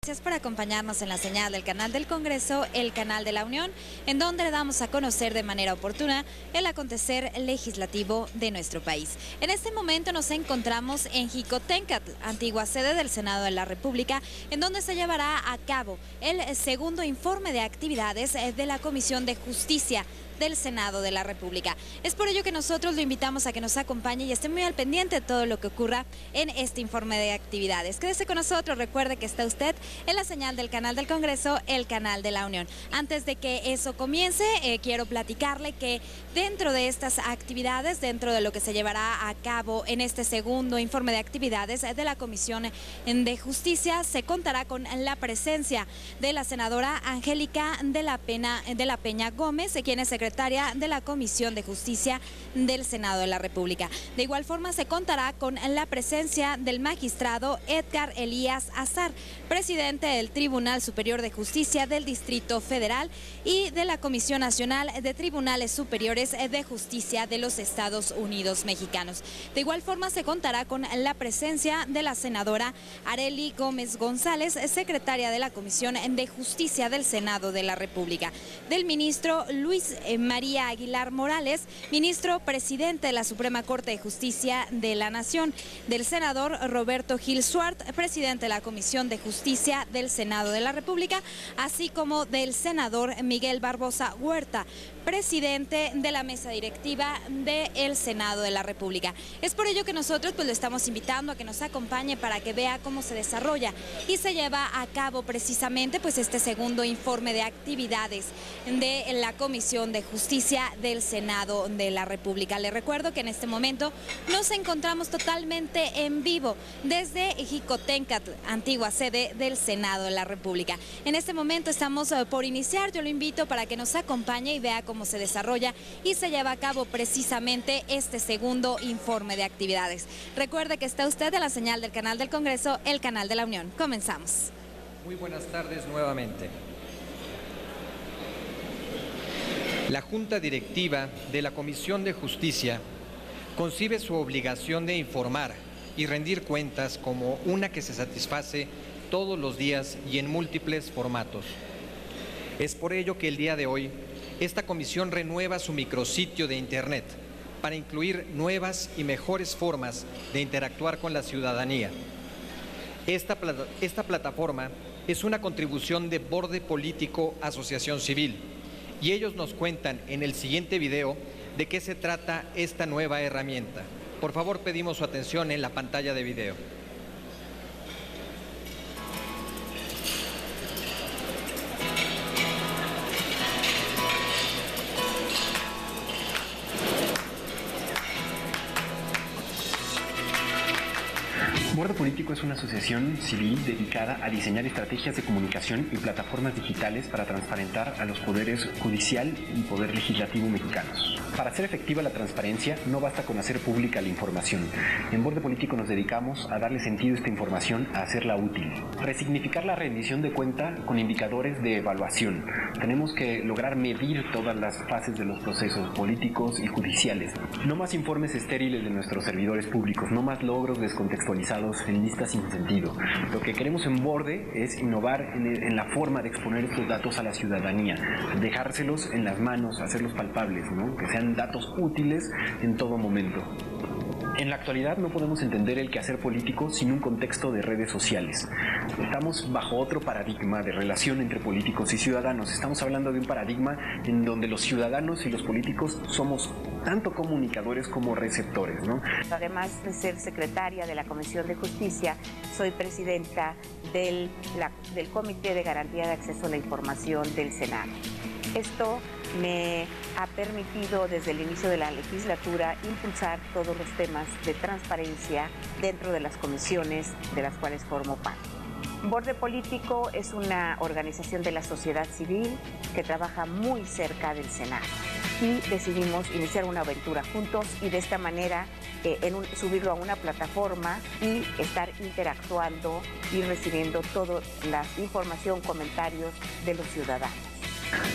Gracias por acompañarnos en la señal del canal del Congreso, el canal de la Unión, en donde le damos a conocer de manera oportuna el acontecer legislativo de nuestro país. En este momento nos encontramos en Jicotencatl, antigua sede del Senado de la República, en donde se llevará a cabo el segundo informe de actividades de la Comisión de Justicia del Senado de la República. Es por ello que nosotros lo invitamos a que nos acompañe y esté muy al pendiente de todo lo que ocurra en este informe de actividades. Quédese con nosotros, recuerde que está usted en la señal del canal del Congreso, el canal de la Unión. Antes de que eso comience, quiero platicarle que dentro de estas actividades, dentro de lo que se llevará a cabo en este segundo informe de actividades de la Comisión de Justicia, se contará con la presencia de la senadora Angélica de la Peña Gómez, quien es secretaria de la Comisión de Justicia del Senado de la República. De igual forma se contará con la presencia del magistrado Edgar Elías Azar, presidente del Tribunal Superior de Justicia del Distrito Federal y de la Comisión Nacional de Tribunales Superiores de Justicia de los Estados Unidos Mexicanos. De igual forma se contará con la presencia de la senadora Arely Gómez González, secretaria de la Comisión de Justicia del Senado de la República, del ministro Luis María Aguilar Morales, ministro presidente de la Suprema Corte de Justicia de la Nación, del senador Roberto Gil Suart, presidente de la Comisión de Justicia del Senado de la República, así como del senador Miguel Barbosa Huerta, presidente de la mesa directiva del Senado de la República. Es por ello que nosotros lo estamos invitando a que nos acompañe para que vea cómo se desarrolla y se lleva a cabo precisamente este segundo informe de actividades de la Comisión de Justicia del Senado de la República. Le recuerdo que en este momento nos encontramos totalmente en vivo desde Jicotencatl, antigua sede del Senado de la República. En este momento estamos por iniciar, yo lo invito para que nos acompañe y vea cómo se desarrolla y se lleva a cabo precisamente este segundo informe de actividades. Recuerde que está usted en la señal del canal del Congreso, el canal de la Unión. Comenzamos. Muy buenas tardes nuevamente. La Junta Directiva de la Comisión de Justicia concibe su obligación de informar y rendir cuentas como una que se satisface todos los días y en múltiples formatos. Es por ello que el día de hoy esta comisión renueva su micrositio de Internet para incluir nuevas y mejores formas de interactuar con la ciudadanía. Esta plataforma es una contribución de Borde Político Asociación Civil, y ellos nos cuentan en el siguiente video de qué se trata esta nueva herramienta. Por favor, pedimos su atención en la pantalla de video. Borde Político es una asociación civil dedicada a diseñar estrategias de comunicación y plataformas digitales para transparentar a los poderes judicial y poder legislativo mexicanos. Para hacer efectiva la transparencia, no basta con hacer pública la información. En Borde Político nos dedicamos a darle sentido a esta información, a hacerla útil. Resignificar la rendición de cuenta con indicadores de evaluación. Tenemos que lograr medir todas las fases de los procesos políticos y judiciales. No más informes estériles de nuestros servidores públicos, no más logros descontextualizados en listas sin sentido. Lo que queremos en Borde es innovar en la forma de exponer estos datos a la ciudadanía, dejárselos en las manos, hacerlos palpables, ¿no? Que sean datos útiles en todo momento. En la actualidad no podemos entender el quehacer político sin un contexto de redes sociales. Estamos bajo otro paradigma de relación entre políticos y ciudadanos. Estamos hablando de un paradigma en donde los ciudadanos y los políticos somos tanto comunicadores como receptores, ¿no? Además de ser secretaria de la Comisión de Justicia, soy presidenta del Comité de Garantía de Acceso a la Información del Senado. Esto me ha permitido desde el inicio de la legislatura impulsar todos los temas de transparencia dentro de las comisiones de las cuales formo parte. Borde Político es una organización de la sociedad civil que trabaja muy cerca del Senado y decidimos iniciar una aventura juntos y de esta manera subirlo a una plataforma y estar interactuando y recibiendo toda la información, comentarios de los ciudadanos.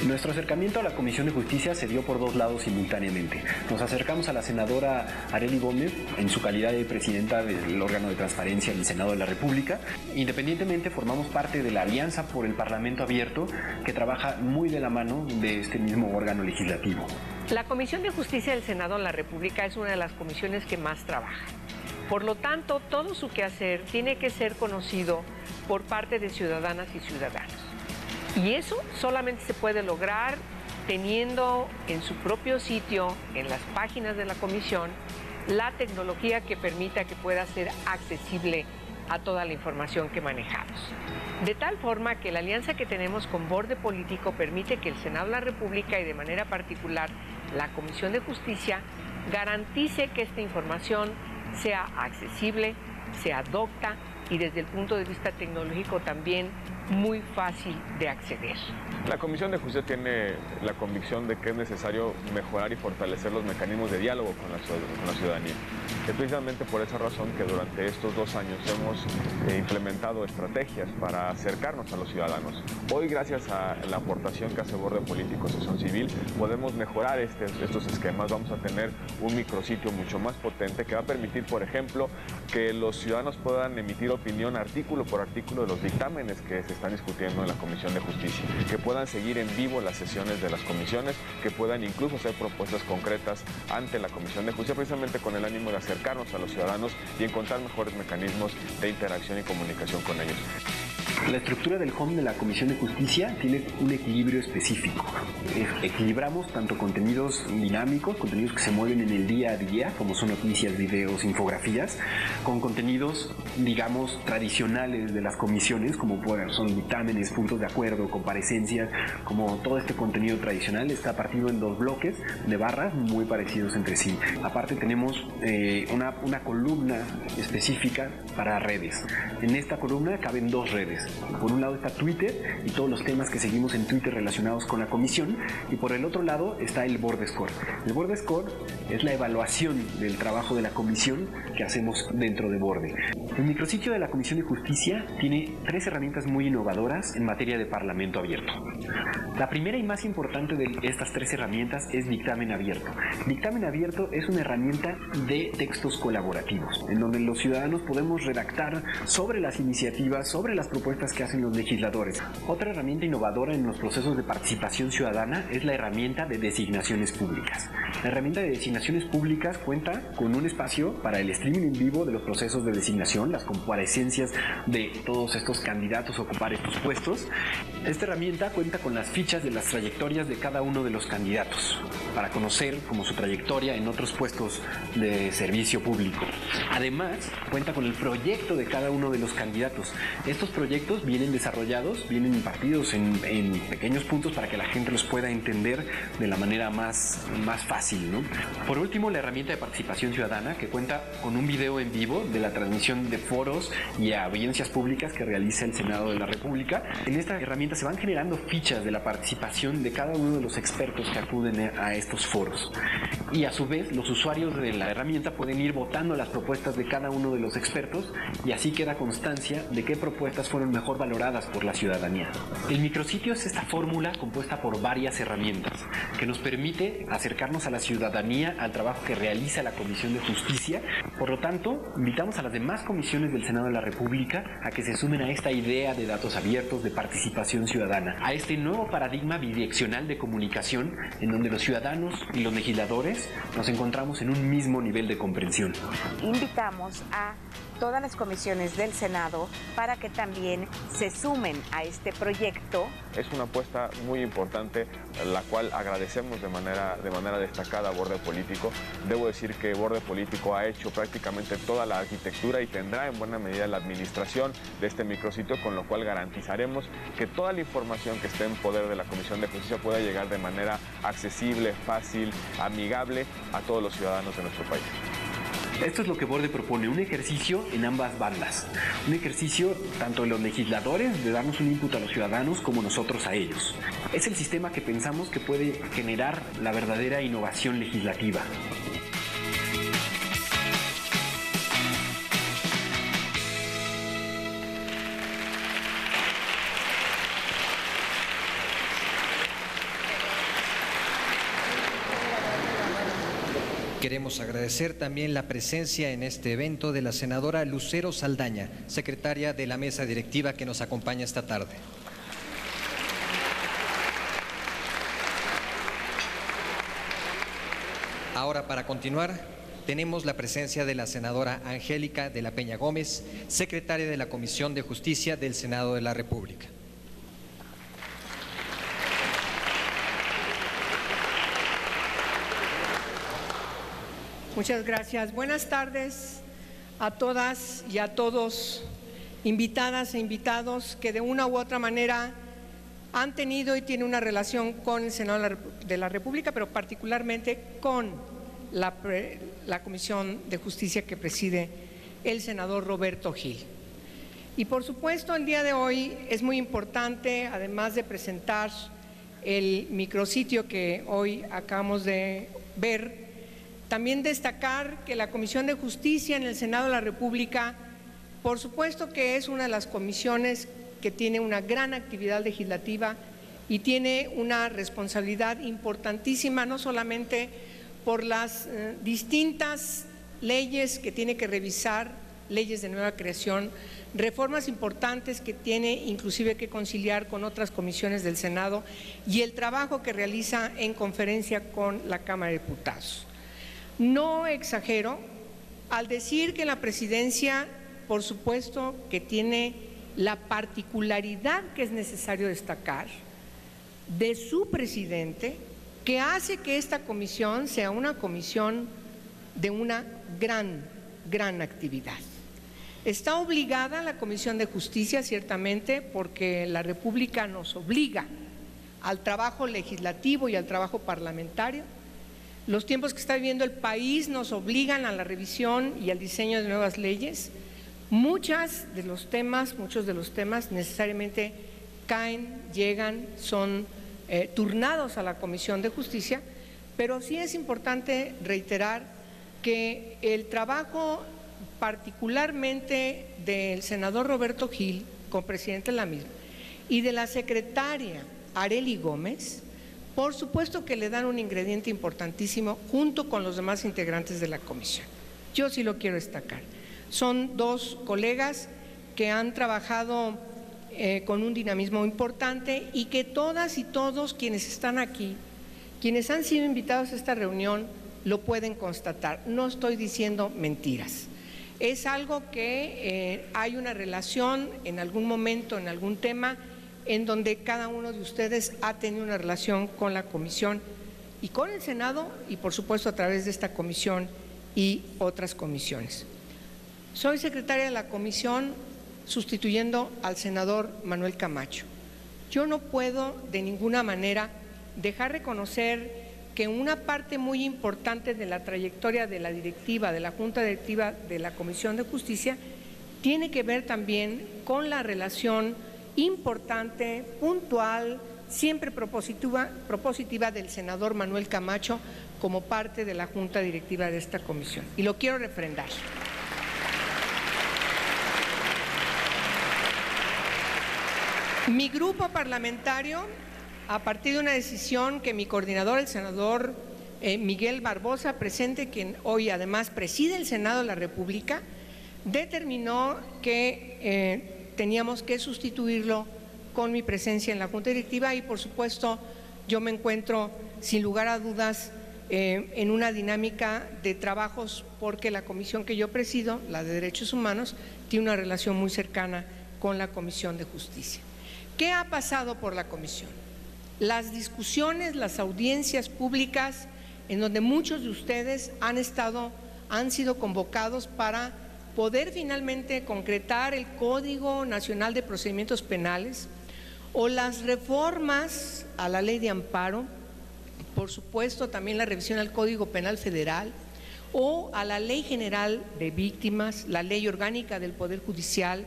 Nuestro acercamiento a la Comisión de Justicia se dio por dos lados simultáneamente. Nos acercamos a la senadora Arely Gómez en su calidad de presidenta del órgano de transparencia del Senado de la República. Independientemente, formamos parte de la Alianza por el Parlamento Abierto, que trabaja muy de la mano de este mismo órgano legislativo. La Comisión de Justicia del Senado de la República es una de las comisiones que más trabaja. Por lo tanto, todo su quehacer tiene que ser conocido por parte de ciudadanas y ciudadanos. Y eso solamente se puede lograr teniendo en su propio sitio, en las páginas de la comisión, la tecnología que permita que pueda ser accesible a toda la información que manejamos. De tal forma que la alianza que tenemos con Borde Político permite que el Senado de la República y de manera particular la Comisión de Justicia garantice que esta información sea accesible, sea docta y desde el punto de vista tecnológico también muy fácil de acceder. La Comisión de Justicia tiene la convicción de que es necesario mejorar y fortalecer los mecanismos de diálogo con la ciudadanía. Es precisamente por esa razón que durante estos 2 años hemos implementado estrategias para acercarnos a los ciudadanos. Hoy, gracias a la aportación que hace Borde Político Asociación Civil, podemos mejorar estos esquemas. Vamos a tener un micrositio mucho más potente que va a permitir, por ejemplo, que los ciudadanos puedan emitir opinión artículo por artículo de los dictámenes que se están discutiendo en la Comisión de Justicia, que puedan seguir en vivo las sesiones de las comisiones, que puedan incluso hacer propuestas concretas ante la Comisión de Justicia, precisamente con el ánimo de acercarnos a los ciudadanos y encontrar mejores mecanismos de interacción y comunicación con ellos. La estructura del home de la Comisión de Justicia tiene un equilibrio específico. Equilibramos tanto contenidos dinámicos, contenidos que se mueven en el día a día, como son noticias, videos, infografías, con contenidos, digamos, tradicionales de las comisiones, como son dictámenes, puntos de acuerdo, comparecencias, como todo este contenido tradicional está partido en 2 bloques de barras muy parecidos entre sí. Aparte tenemos una columna específica para redes. En esta columna caben 2 redes. Por un lado está Twitter y todos los temas que seguimos en Twitter relacionados con la comisión, y por el otro lado está el Borde Score. El Borde Score es la evaluación del trabajo de la comisión que hacemos dentro de Borde. El micrositio de la Comisión de Justicia tiene 3 herramientas muy innovadoras en materia de Parlamento Abierto. La primera y más importante de estas 3 herramientas es Dictamen Abierto. Dictamen Abierto es una herramienta de textos colaborativos, en donde los ciudadanos podemos redactar sobre las iniciativas, sobre las propuestas que hacen los legisladores. Otra herramienta innovadora en los procesos de participación ciudadana es la herramienta de designaciones públicas. La herramienta de designaciones públicas cuenta con un espacio para el streaming en vivo de los procesos de designación, las comparecencias de todos estos candidatos a ocupar estos puestos. Esta herramienta cuenta con las fichas de las trayectorias de cada uno de los candidatos para conocer como su trayectoria en otros puestos de servicio público. Además, cuenta con el proyecto de cada uno de los candidatos. Estos proyectos vienen desarrollados, vienen impartidos en pequeños puntos para que la gente los pueda entender de la manera más fácil, ¿no? Por último, la herramienta de participación ciudadana, que cuenta con un video en vivo de la transmisión de foros y audiencias públicas que realiza el Senado de la República. En esta herramienta se van generando fichas de la participación de cada uno de los expertos que acuden a estos foros. Y a su vez, los usuarios de la herramienta pueden ir votando las propuestas de cada uno de los expertos, y así queda constancia de qué propuestas fueron mejor valoradas por la ciudadanía. El micrositio es esta fórmula compuesta por varias herramientas que nos permite acercarnos a la ciudadanía al trabajo que realiza la Comisión de Justicia. Por lo tanto, invitamos a las demás comisiones del Senado de la República a que se sumen a esta idea de datos abiertos, de participación ciudadana, a este nuevo paradigma bidireccional de comunicación en donde los ciudadanos y los legisladores nos encontramos en un mismo nivel de comprensión. Invitamos a todas las comisiones del Senado para que también se sumen a este proyecto. Es una apuesta muy importante, la cual agradecemos de manera destacada a Borde Político. Debo decir que Borde Político ha hecho prácticamente toda la arquitectura y tendrá en buena medida la administración de este micrositio, con lo cual garantizaremos que toda la información que esté en poder de la Comisión de Justicia pueda llegar de manera accesible, fácil, amigable a todos los ciudadanos de nuestro país. Esto es lo que Borde propone, un ejercicio en ambas bandas. Un ejercicio tanto de los legisladores, de darnos un input a los ciudadanos, como nosotros a ellos. Es el sistema que pensamos que puede generar la verdadera innovación legislativa. Queremos agradecer también la presencia en este evento de la senadora Lucero Saldaña, secretaria de la mesa directiva que nos acompaña esta tarde. Ahora, para continuar, tenemos la presencia de la senadora Angélica de la Peña Gómez, secretaria de la Comisión de Justicia del Senado de la República. Muchas gracias. Buenas tardes a todas y a todos, invitadas e invitados que de una u otra manera han tenido y tienen una relación con el Senado de la República, pero particularmente con la Comisión de Justicia que preside el senador Roberto Gil. Y por supuesto, el día de hoy es muy importante, además de presentar el micrositio que hoy acabamos de ver, también destacar que la Comisión de Justicia en el Senado de la República, por supuesto que es una de las comisiones que tiene una gran actividad legislativa y tiene una responsabilidad importantísima, no solamente por las distintas leyes que tiene que revisar, leyes de nueva creación, reformas importantes que tiene inclusive que conciliar con otras comisiones del Senado y el trabajo que realiza en conferencia con la Cámara de Diputados. No exagero al decir que la presidencia, por supuesto, que tiene la particularidad que es necesario destacar de su presidente, que hace que esta comisión sea una comisión de una gran actividad. Está obligada la Comisión de Justicia, ciertamente, porque la República nos obliga al trabajo legislativo y al trabajo parlamentario. Los tiempos que está viviendo el país nos obligan a la revisión y al diseño de nuevas leyes. Muchos de los temas necesariamente llegan, son turnados a la Comisión de Justicia, pero sí es importante reiterar que el trabajo particularmente del senador Roberto Gil, como presidente de la misma, y de la secretaria Arely Gómez, por supuesto que le dan un ingrediente importantísimo junto con los demás integrantes de la comisión. Yo sí lo quiero destacar. Son dos colegas que han trabajado con un dinamismo importante y que todas y todos quienes están aquí, quienes han sido invitados a esta reunión, lo pueden constatar. No estoy diciendo mentiras. Es algo que hay una relación en algún momento, en algún tema, en donde cada uno de ustedes ha tenido una relación con la comisión y con el Senado y por supuesto a través de esta comisión y otras comisiones. Soy secretaria de la comisión sustituyendo al senador Manuel Camacho. Yo no puedo de ninguna manera dejar reconocer que una parte muy importante de la trayectoria de la directiva, de la Junta Directiva de la Comisión de Justicia, tiene que ver también con la relación importante, puntual, siempre propositiva del senador Manuel Camacho como parte de la Junta Directiva de esta comisión. Y lo quiero refrendar. Mi grupo parlamentario, a partir de una decisión que mi coordinador, el senador Miguel Barbosa, presente, quien hoy además preside el Senado de la República, determinó que teníamos que sustituirlo con mi presencia en la Junta Directiva y, por supuesto, yo me encuentro, sin lugar a dudas, en una dinámica de trabajos porque la comisión que yo presido, la de Derechos Humanos, tiene una relación muy cercana con la Comisión de Justicia. ¿Qué ha pasado por la comisión? Las discusiones, las audiencias públicas en donde muchos de ustedes han sido convocados para poder finalmente concretar el Código Nacional de Procedimientos Penales o las reformas a la Ley de Amparo, por supuesto también la revisión al Código Penal Federal o a la Ley General de Víctimas, la Ley Orgánica del Poder Judicial,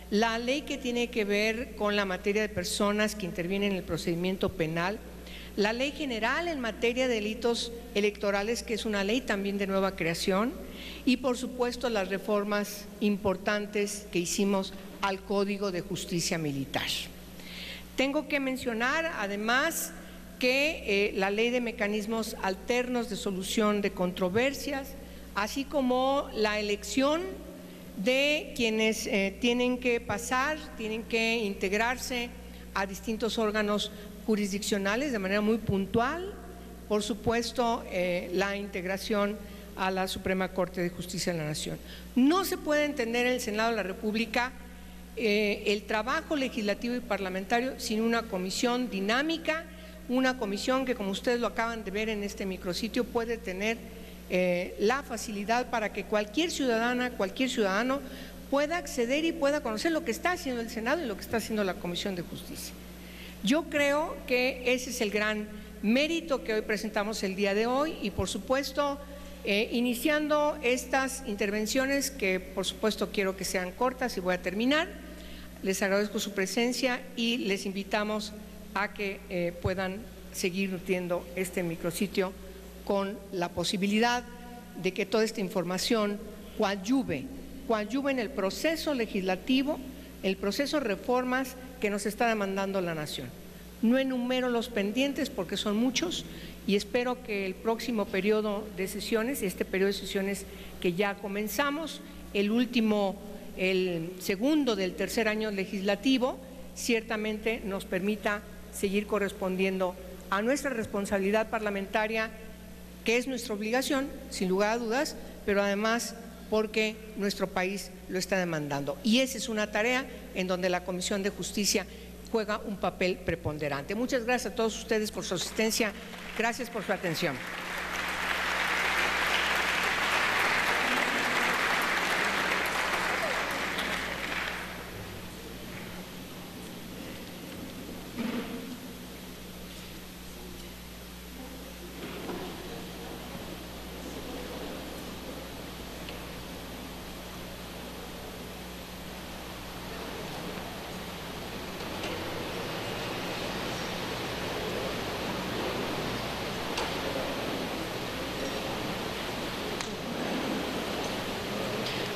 la ley que tiene que ver con la materia de personas que intervienen en el procedimiento penal, la Ley General en materia de delitos electorales, que es una ley también de nueva creación, y por supuesto las reformas importantes que hicimos al Código de Justicia Militar. Tengo que mencionar además que la Ley de Mecanismos Alternos de Solución de Controversias, así como la elección de quienes tienen que pasar, tienen que integrarse a distintos órganos jurisdiccionales de manera muy puntual. Por supuesto, la integración a la Suprema Corte de Justicia de la Nación. No se puede entender en el Senado de la República el trabajo legislativo y parlamentario sin una comisión dinámica, una comisión que, como ustedes lo acaban de ver en este micrositio, puede tener la facilidad para que cualquier ciudadana, cualquier ciudadano pueda acceder y pueda conocer lo que está haciendo el Senado y lo que está haciendo la Comisión de Justicia. Yo creo que ese es el gran mérito que hoy presentamos el día de hoy y, por supuesto, iniciando estas intervenciones, que por supuesto quiero que sean cortas y voy a terminar, les agradezco su presencia y les invitamos a que puedan seguir nutriendo este micrositio con la posibilidad de que toda esta información coadyuve en el proceso legislativo, el proceso de reformas que nos está demandando la nación. No enumero los pendientes porque son muchos y espero que el próximo periodo de sesiones, este periodo de sesiones que ya comenzamos, el segundo del tercer año legislativo, ciertamente nos permita seguir correspondiendo a nuestra responsabilidad parlamentaria, que es nuestra obligación, sin lugar a dudas, pero además porque nuestro país lo está demandando. Y esa es una tarea en donde la Comisión de Justicia juega un papel preponderante. Muchas gracias a todos ustedes por su asistencia. Gracias por su atención.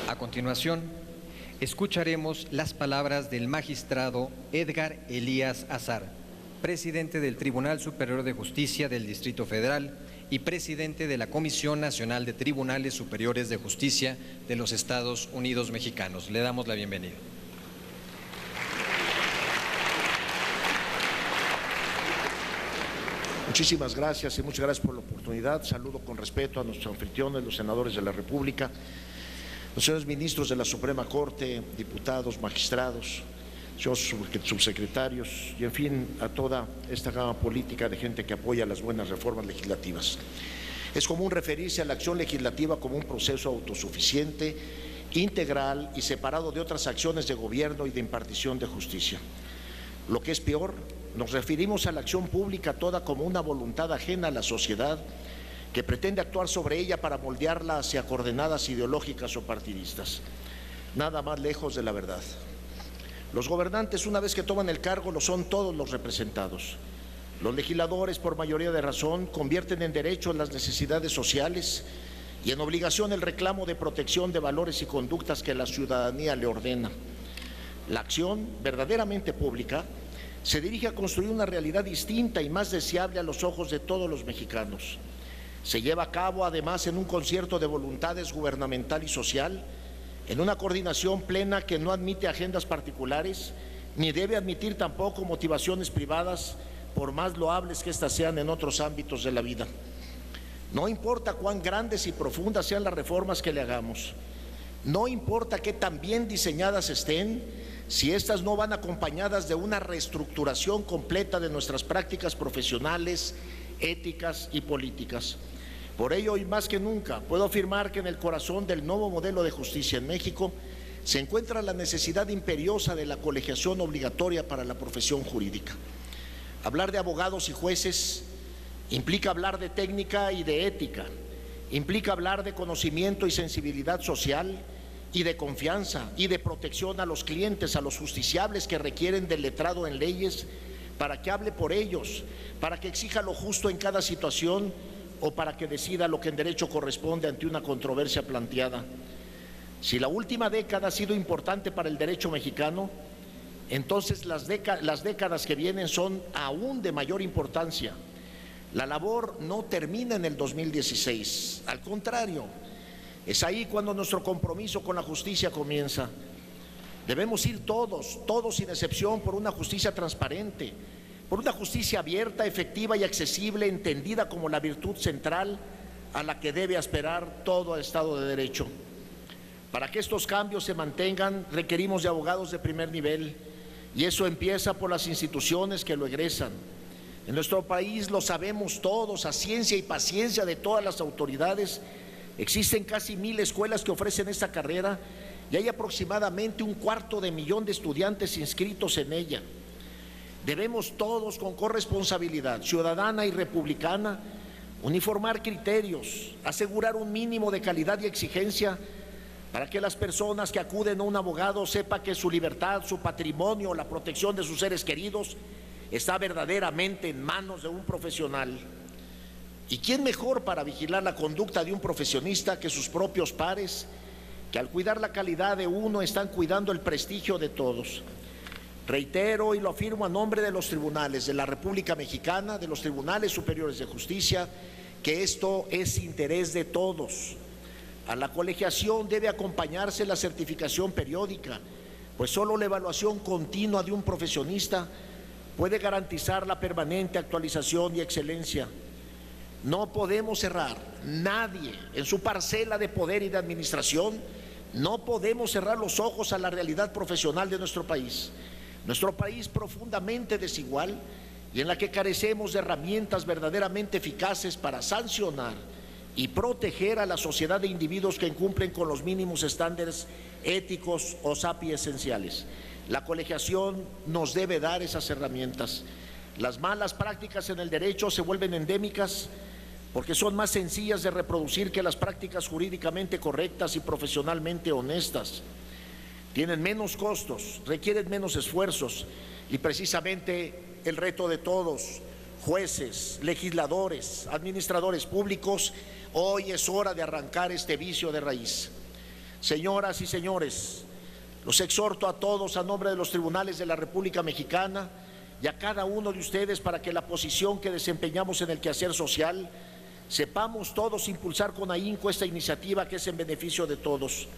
A continuación, escucharemos las palabras del magistrado Edgar Elías Azar, presidente del Tribunal Superior de Justicia del Distrito Federal y presidente de la Comisión Nacional de Tribunales Superiores de Justicia de los Estados Unidos Mexicanos. Le damos la bienvenida. Muchísimas gracias y muchas gracias por la oportunidad. Saludo con respeto a nuestros anfitriones, los senadores de la República, los señores ministros de la Suprema Corte, diputados, magistrados, señores subsecretarios y, en fin, a toda esta gama política de gente que apoya las buenas reformas legislativas. Es común referirse a la acción legislativa como un proceso autosuficiente, integral y separado de otras acciones de gobierno y de impartición de justicia. Lo que es peor, nos referimos a la acción pública toda como una voluntad ajena a la sociedad que pretende actuar sobre ella para moldearla hacia coordenadas ideológicas o partidistas. Nada más lejos de la verdad. Los gobernantes, una vez que toman el cargo, lo son todos los representados. Los legisladores, por mayoría de razón, convierten en derecho las necesidades sociales y en obligación el reclamo de protección de valores y conductas que la ciudadanía le ordena. La acción verdaderamente pública se dirige a construir una realidad distinta y más deseable a los ojos de todos los mexicanos. Se lleva a cabo, además, en un concierto de voluntades gubernamental y social, en una coordinación plena que no admite agendas particulares, ni debe admitir tampoco motivaciones privadas, por más loables que éstas sean en otros ámbitos de la vida. No importa cuán grandes y profundas sean las reformas que le hagamos, no importa qué tan bien diseñadas estén, si éstas no van acompañadas de una reestructuración completa de nuestras prácticas profesionales, éticas y políticas. Por ello, hoy más que nunca, puedo afirmar que en el corazón del nuevo modelo de justicia en México se encuentra la necesidad imperiosa de la colegiación obligatoria para la profesión jurídica. Hablar de abogados y jueces implica hablar de técnica y de ética, implica hablar de conocimiento y sensibilidad social y de confianza y de protección a los clientes, a los justiciables que requieren del letrado en leyes para que hable por ellos, para que exija lo justo en cada situación o para que decida lo que en derecho corresponde ante una controversia planteada. Si la última década ha sido importante para el derecho mexicano, entonces las décadas que vienen son aún de mayor importancia, La labor no termina en el 2016, al contrario, es ahí cuando nuestro compromiso con la justicia comienza. Debemos ir todos sin excepción, por una justicia transparente, por una justicia abierta, efectiva y accesible, entendida como la virtud central a la que debe aspirar todo Estado de Derecho. Para que estos cambios se mantengan, requerimos de abogados de primer nivel, y eso empieza por las instituciones que lo egresan. En nuestro país, lo sabemos todos, a ciencia y paciencia de todas las autoridades, existen casi 1000 escuelas que ofrecen esta carrera y hay aproximadamente 250,000 de estudiantes inscritos en ella. Debemos todos, con corresponsabilidad ciudadana y republicana, uniformar criterios, asegurar un mínimo de calidad y exigencia para que las personas que acuden a un abogado sepan que su libertad, su patrimonio, la protección de sus seres queridos está verdaderamente en manos de un profesional. ¿Y quién mejor para vigilar la conducta de un profesionista que sus propios pares, que al cuidar la calidad de uno están cuidando el prestigio de todos? Reitero y lo afirmo a nombre de los tribunales de la República Mexicana, de los tribunales superiores de justicia, que esto es interés de todos. A la colegiación debe acompañarse la certificación periódica, pues solo la evaluación continua de un profesionista puede garantizar la permanente actualización y excelencia. No podemos cerrar, nadie en su parcela de poder y de administración, no podemos cerrar los ojos a la realidad profesional de nuestro país. Nuestro país profundamente desigual y en la que carecemos de herramientas verdaderamente eficaces para sancionar y proteger a la sociedad de individuos que incumplen con los mínimos estándares éticos o SAPI esenciales. La colegiación nos debe dar esas herramientas. Las malas prácticas en el derecho se vuelven endémicas porque son más sencillas de reproducir que las prácticas jurídicamente correctas y profesionalmente honestas. Tienen menos costos, requieren menos esfuerzos y precisamente el reto de todos, jueces, legisladores, administradores públicos, hoy es hora de arrancar este vicio de raíz. Señoras y señores, los exhorto a todos a nombre de los tribunales de la República Mexicana y a cada uno de ustedes para que la posición que desempeñamos en el quehacer social sepamos todos impulsar con ahínco esta iniciativa que es en beneficio de todos.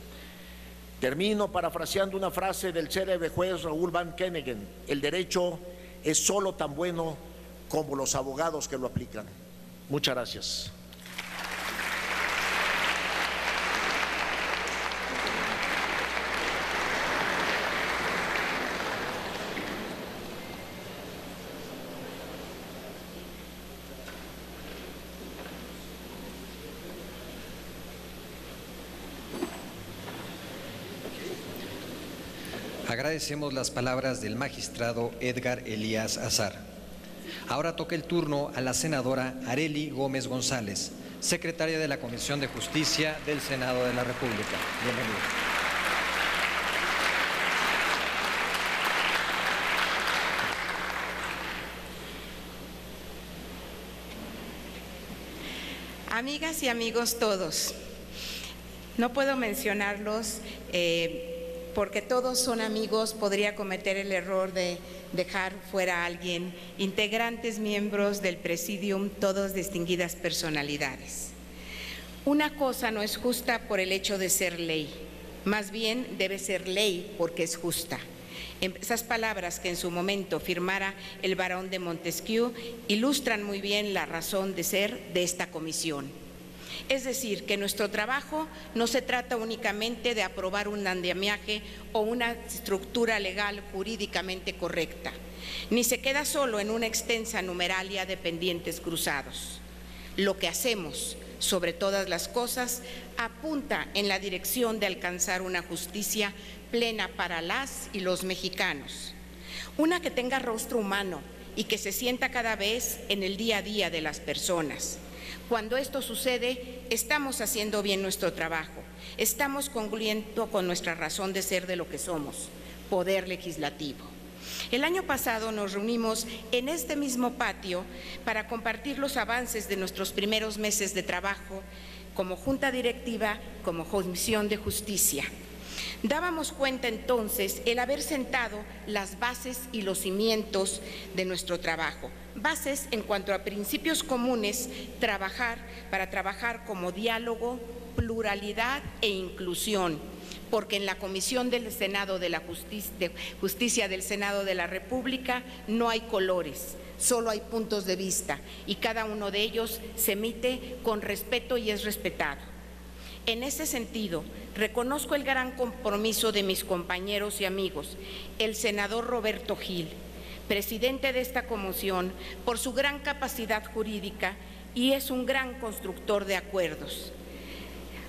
Termino parafraseando una frase del célebre juez Raúl Van Keningen: el derecho es solo tan bueno como los abogados que lo aplican. Muchas gracias. Agradecemos las palabras del magistrado Edgar Elías Azar. Ahora toca el turno a la senadora Arely Gómez González, secretaria de la Comisión de Justicia del Senado de la República. Bienvenida. Amigas y amigos todos, no puedo mencionarlos porque todos son amigos, podría cometer el error de dejar fuera a alguien, integrantes, miembros del Presidium, todos distinguidas personalidades. Una cosa no es justa por el hecho de ser ley, más bien debe ser ley porque es justa. Esas palabras que en su momento firmara el barón de Montesquieu ilustran muy bien la razón de ser de esta comisión. Es decir, que nuestro trabajo no se trata únicamente de aprobar un andamiaje o una estructura legal jurídicamente correcta, ni se queda solo en una extensa numeralia de pendientes cruzados. Lo que hacemos, sobre todas las cosas, apunta en la dirección de alcanzar una justicia plena para las y los mexicanos, una que tenga rostro humano y que se sienta cada vez en el día a día de las personas. Cuando esto sucede, estamos haciendo bien nuestro trabajo, estamos concluyendo con nuestra razón de ser de lo que somos, poder legislativo. El año pasado nos reunimos en este mismo patio para compartir los avances de nuestros primeros meses de trabajo como Junta Directiva, como Comisión de Justicia. Dábamos cuenta entonces el haber sentado las bases y los cimientos de nuestro trabajo. Bases en cuanto a principios comunes, para trabajar como diálogo, pluralidad e inclusión, porque en la Comisión del Senado de Justicia del Senado de la República no hay colores, solo hay puntos de vista y cada uno de ellos se emite con respeto y es respetado. En ese sentido, reconozco el gran compromiso de mis compañeros y amigos, el senador Roberto Gil, presidente de esta comisión, por su gran capacidad jurídica y es un gran constructor de acuerdos.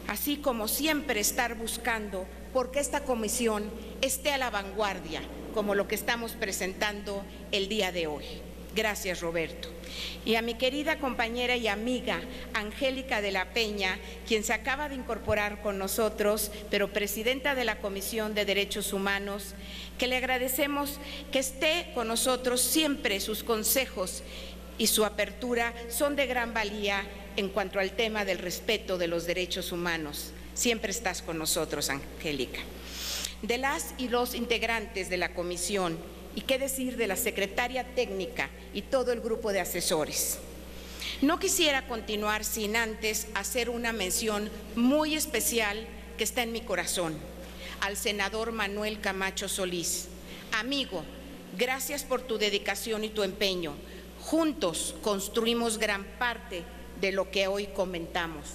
Así como siempre estar buscando porque esta comisión esté a la vanguardia, como lo que estamos presentando el día de hoy. Gracias, Roberto. Y a mi querida compañera y amiga Angélica de la Peña, quien se acaba de incorporar con nosotros, pero presidenta de la Comisión de Derechos Humanos, que le agradecemos que esté con nosotros siempre. Sus consejos y su apertura son de gran valía en cuanto al tema del respeto de los derechos humanos. Siempre estás con nosotros, Angélica. De las y los integrantes de la comisión, y qué decir de la secretaria técnica y todo el grupo de asesores. No quisiera continuar sin antes hacer una mención muy especial que está en mi corazón, al senador Manuel Camacho Solís. Amigo, gracias por tu dedicación y tu empeño. Juntos construimos gran parte de lo que hoy comentamos.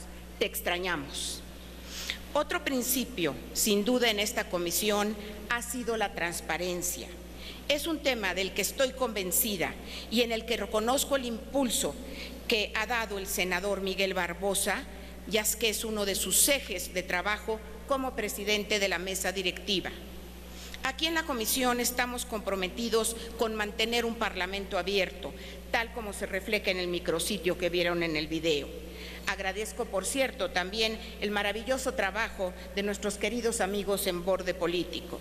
Te extrañamos. Otro principio, sin duda, en esta comisión ha sido la transparencia. Es un tema del que estoy convencida y en el que reconozco el impulso que ha dado el senador Miguel Barbosa, ya que es uno de sus ejes de trabajo como presidente de la mesa directiva. Aquí en la comisión estamos comprometidos con mantener un parlamento abierto, tal como se refleja en el micrositio que vieron en el video. Agradezco, por cierto, también el maravilloso trabajo de nuestros queridos amigos en Borde Político.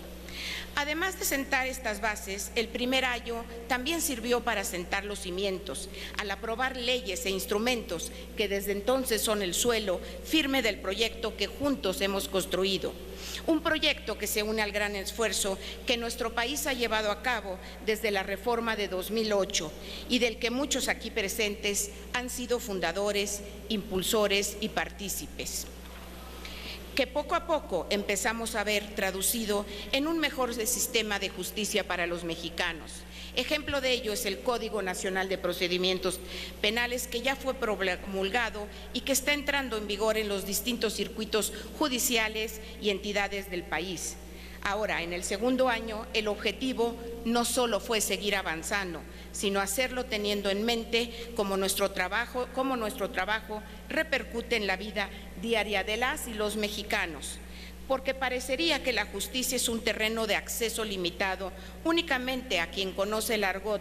Además de sentar estas bases, el primer año también sirvió para sentar los cimientos, al aprobar leyes e instrumentos que desde entonces son el suelo firme del proyecto que juntos hemos construido. Un proyecto que se une al gran esfuerzo que nuestro país ha llevado a cabo desde la reforma de 2008 y del que muchos aquí presentes han sido fundadores, impulsores y partícipes, que poco a poco empezamos a ver traducido en un mejor sistema de justicia para los mexicanos. Ejemplo de ello es el Código Nacional de Procedimientos Penales, que ya fue promulgado y que está entrando en vigor en los distintos circuitos judiciales y entidades del país. Ahora, en el segundo año, el objetivo no solo fue seguir avanzando, sino hacerlo teniendo en mente cómo nuestro trabajo repercute en la vida diaria de las y los mexicanos, porque parecería que la justicia es un terreno de acceso limitado únicamente a quien conoce el argot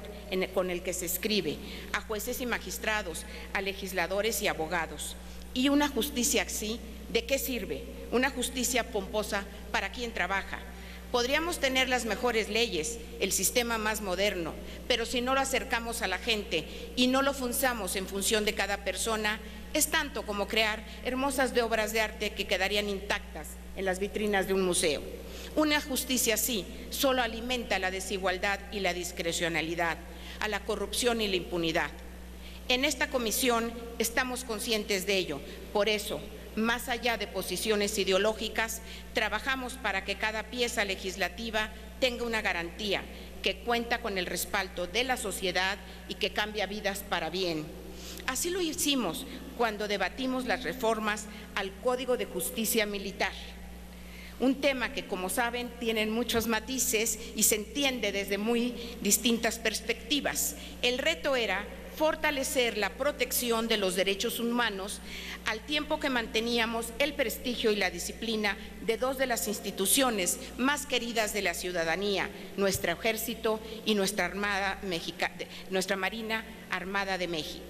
con el que se escribe, a jueces y magistrados, a legisladores y abogados. Y una justicia así, ¿de qué sirve? Una justicia pomposa, ¿para quién trabaja? Podríamos tener las mejores leyes, el sistema más moderno, pero si no lo acercamos a la gente y no lo funcionamos en función de cada persona, es tanto como crear hermosas obras de arte que quedarían intactas en las vitrinas de un museo. Una justicia así solo alimenta la desigualdad y la discrecionalidad, a la corrupción y la impunidad. En esta comisión estamos conscientes de ello, por eso, más allá de posiciones ideológicas, trabajamos para que cada pieza legislativa tenga una garantía, que cuenta con el respaldo de la sociedad y que cambia vidas para bien. Así lo hicimos cuando debatimos las reformas al Código de Justicia Militar. Un tema que, como saben, tiene muchos matices y se entiende desde muy distintas perspectivas. El reto era fortalecer la protección de los derechos humanos al tiempo que manteníamos el prestigio y la disciplina de dos de las instituciones más queridas de la ciudadanía, nuestro Ejército y nuestra Marina Armada de México.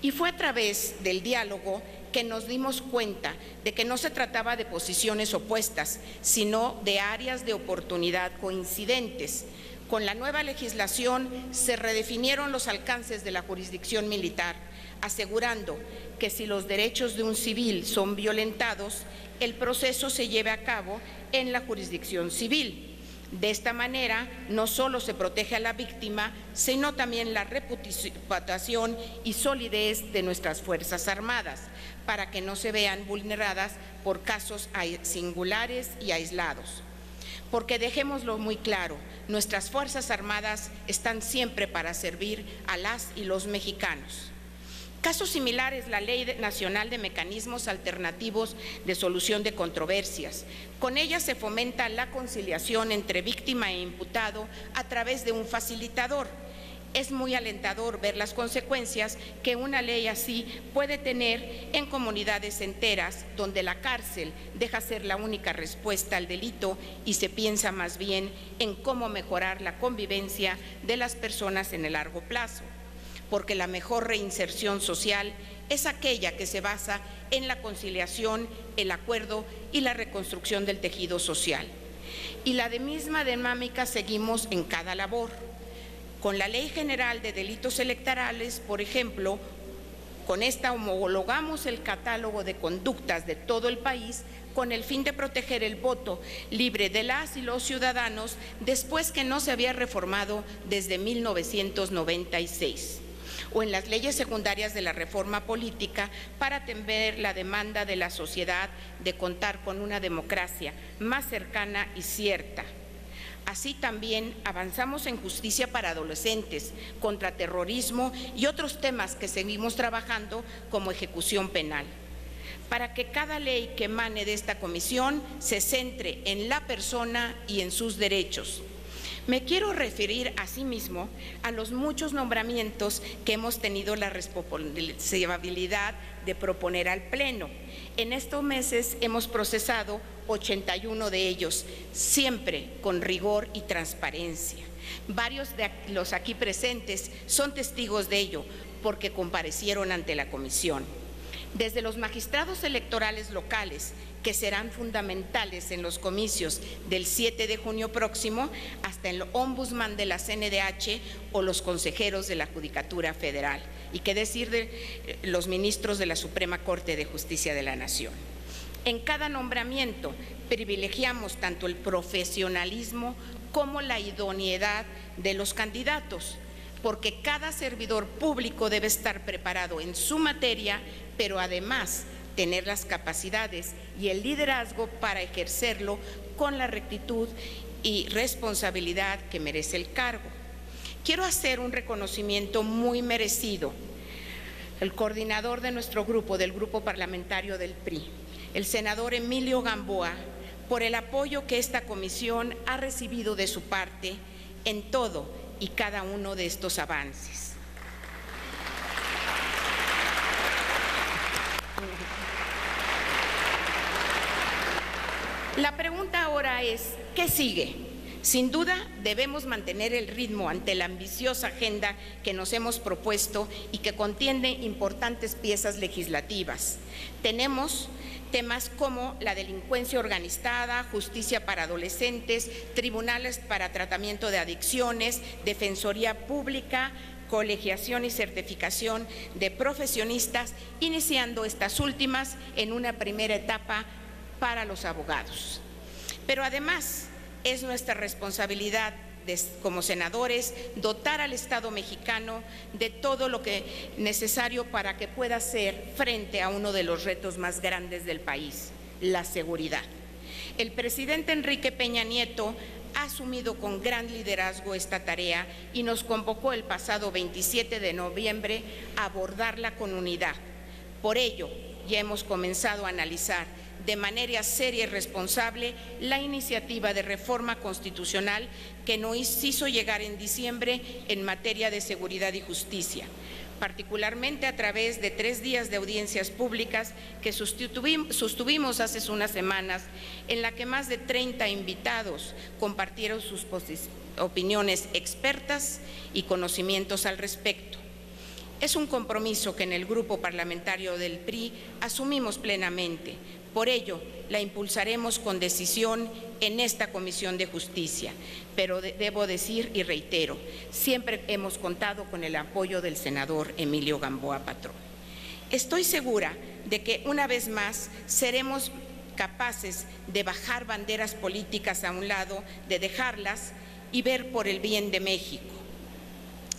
Y fue a través del diálogo que nos dimos cuenta de que no se trataba de posiciones opuestas, sino de áreas de oportunidad coincidentes. Con la nueva legislación se redefinieron los alcances de la jurisdicción militar, asegurando que si los derechos de un civil son violentados, el proceso se lleve a cabo en la jurisdicción civil. De esta manera, no solo se protege a la víctima, sino también la reputación y solidez de nuestras Fuerzas Armadas, para que no se vean vulneradas por casos singulares y aislados. Porque dejémoslo muy claro, nuestras Fuerzas Armadas están siempre para servir a las y los mexicanos. Caso similar es la Ley Nacional de Mecanismos Alternativos de Solución de Controversias. Con ella se fomenta la conciliación entre víctima e imputado a través de un facilitador. Es muy alentador ver las consecuencias que una ley así puede tener en comunidades enteras, donde la cárcel deja ser la única respuesta al delito y se piensa más bien en cómo mejorar la convivencia de las personas en el largo plazo. Porque la mejor reinserción social es aquella que se basa en la conciliación, el acuerdo y la reconstrucción del tejido social. Y la misma dinámica seguimos en cada labor. Con la Ley General de Delitos Electorales, por ejemplo, con esta homologamos el catálogo de conductas de todo el país con el fin de proteger el voto libre de las y los ciudadanos después que no se había reformado desde 1996. O en las leyes secundarias de la reforma política para atender la demanda de la sociedad de contar con una democracia más cercana y cierta. Así también avanzamos en justicia para adolescentes, contra terrorismo y otros temas que seguimos trabajando como ejecución penal, para que cada ley que emane de esta comisión se centre en la persona y en sus derechos. Me quiero referir asimismo a los muchos nombramientos que hemos tenido la responsabilidad de proponer al Pleno. En estos meses hemos procesado 81 de ellos, siempre con rigor y transparencia. Varios de los aquí presentes son testigos de ello, porque comparecieron ante la comisión. Desde los magistrados electorales locales, que serán fundamentales en los comicios del 7 de junio próximo, hasta el ombudsman de la CNDH o los consejeros de la Judicatura Federal. Y qué decir de los ministros de la Suprema Corte de Justicia de la Nación. En cada nombramiento privilegiamos tanto el profesionalismo como la idoneidad de los candidatos, porque cada servidor público debe estar preparado en su materia, pero además tener las capacidades y el liderazgo para ejercerlo con la rectitud y responsabilidad que merece el cargo. Quiero hacer un reconocimiento muy merecido al coordinador de nuestro grupo, del grupo parlamentario del PRI, el senador Emilio Gamboa, por el apoyo que esta comisión ha recibido de su parte en todo y cada uno de estos avances. La pregunta ahora es, ¿qué sigue? Sin duda, debemos mantener el ritmo ante la ambiciosa agenda que nos hemos propuesto y que contiene importantes piezas legislativas. Tenemos temas como la delincuencia organizada, justicia para adolescentes, tribunales para tratamiento de adicciones, defensoría pública, colegiación y certificación de profesionistas, iniciando estas últimas en una primera etapa para los abogados. Pero además es nuestra responsabilidad como senadores dotar al Estado mexicano de todo lo que es necesario para que pueda hacer frente a uno de los retos más grandes del país, la seguridad. El presidente Enrique Peña Nieto ha asumido con gran liderazgo esta tarea y nos convocó el pasado 27 de noviembre a abordarla con unidad. Por ello, ya hemos comenzado a analizar de manera seria y responsable la iniciativa de reforma constitucional que nos hizo llegar en diciembre en materia de seguridad y justicia, particularmente a través de 3 días de audiencias públicas que sostuvimos hace unas semanas, en la que más de 30 invitados compartieron sus opiniones expertas y conocimientos al respecto. Es un compromiso que en el grupo parlamentario del PRI asumimos plenamente, Por ello, la impulsaremos con decisión en esta Comisión de Justicia, pero debo decir y reitero, siempre hemos contado con el apoyo del senador Emilio Gamboa Patrón. Estoy segura de que una vez más seremos capaces de bajar banderas políticas a un lado, de dejarlas y ver por el bien de México.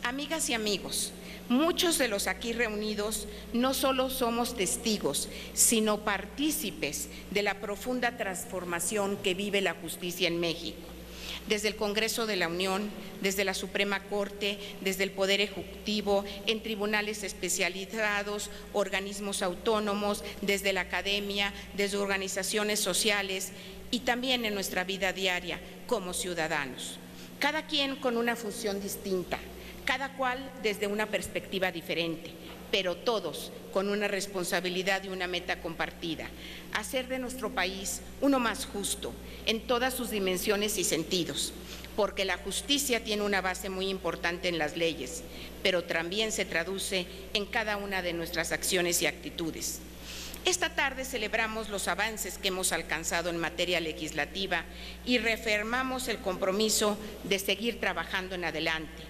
Amigas y amigos, muchos de los aquí reunidos no solo somos testigos, sino partícipes de la profunda transformación que vive la justicia en México. Desde el Congreso de la Unión, desde la Suprema Corte, desde el Poder Ejecutivo, en tribunales especializados, organismos autónomos, desde la academia, desde organizaciones sociales y también en nuestra vida diaria como ciudadanos. Cada quien con una función distinta, cada cual desde una perspectiva diferente, pero todos con una responsabilidad y una meta compartida: hacer de nuestro país uno más justo en todas sus dimensiones y sentidos, porque la justicia tiene una base muy importante en las leyes, pero también se traduce en cada una de nuestras acciones y actitudes. Esta tarde celebramos los avances que hemos alcanzado en materia legislativa y reafirmamos el compromiso de seguir trabajando en adelante.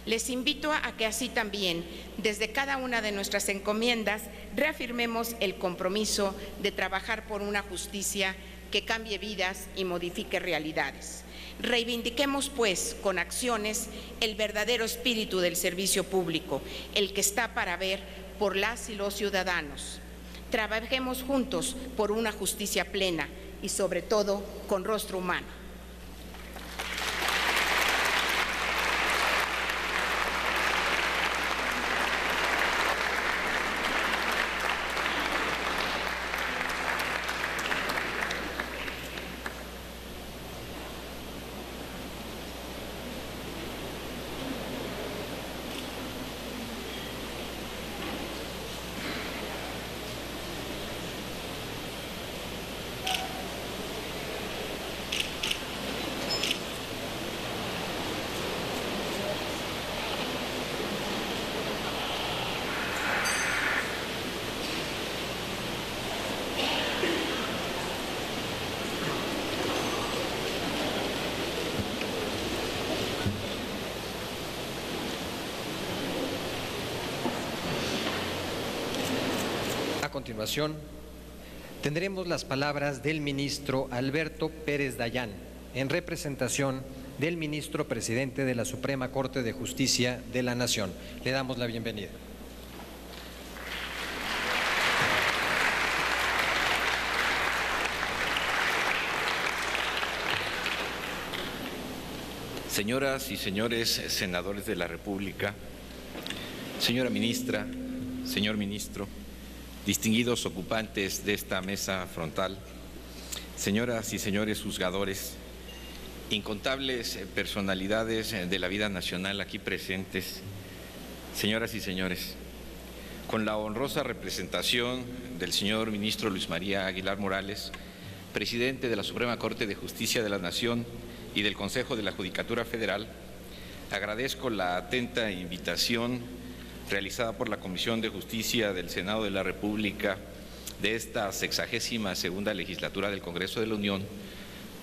Les invito a que así también, desde cada una de nuestras encomiendas, reafirmemos el compromiso de trabajar por una justicia que cambie vidas y modifique realidades. Reivindiquemos, pues, con acciones el verdadero espíritu del servicio público, el que está para ver por las y los ciudadanos. Trabajemos juntos por una justicia plena y, sobre todo, con rostro humano. A continuación, tendremos las palabras del ministro Alberto Pérez Dayán, en representación del ministro presidente de la Suprema Corte de Justicia de la Nación. Le damos la bienvenida. Señoras y señores senadores de la República, señora ministra, señor ministro, distinguidos ocupantes de esta mesa frontal, señoras y señores juzgadores, incontables personalidades de la vida nacional aquí presentes, señoras y señores, con la honrosa representación del señor ministro Luis María Aguilar Morales, presidente de la Suprema Corte de Justicia de la Nación y del Consejo de la Judicatura Federal, agradezco la atenta invitación realizada por la Comisión de Justicia del Senado de la República de esta 62ª legislatura del Congreso de la Unión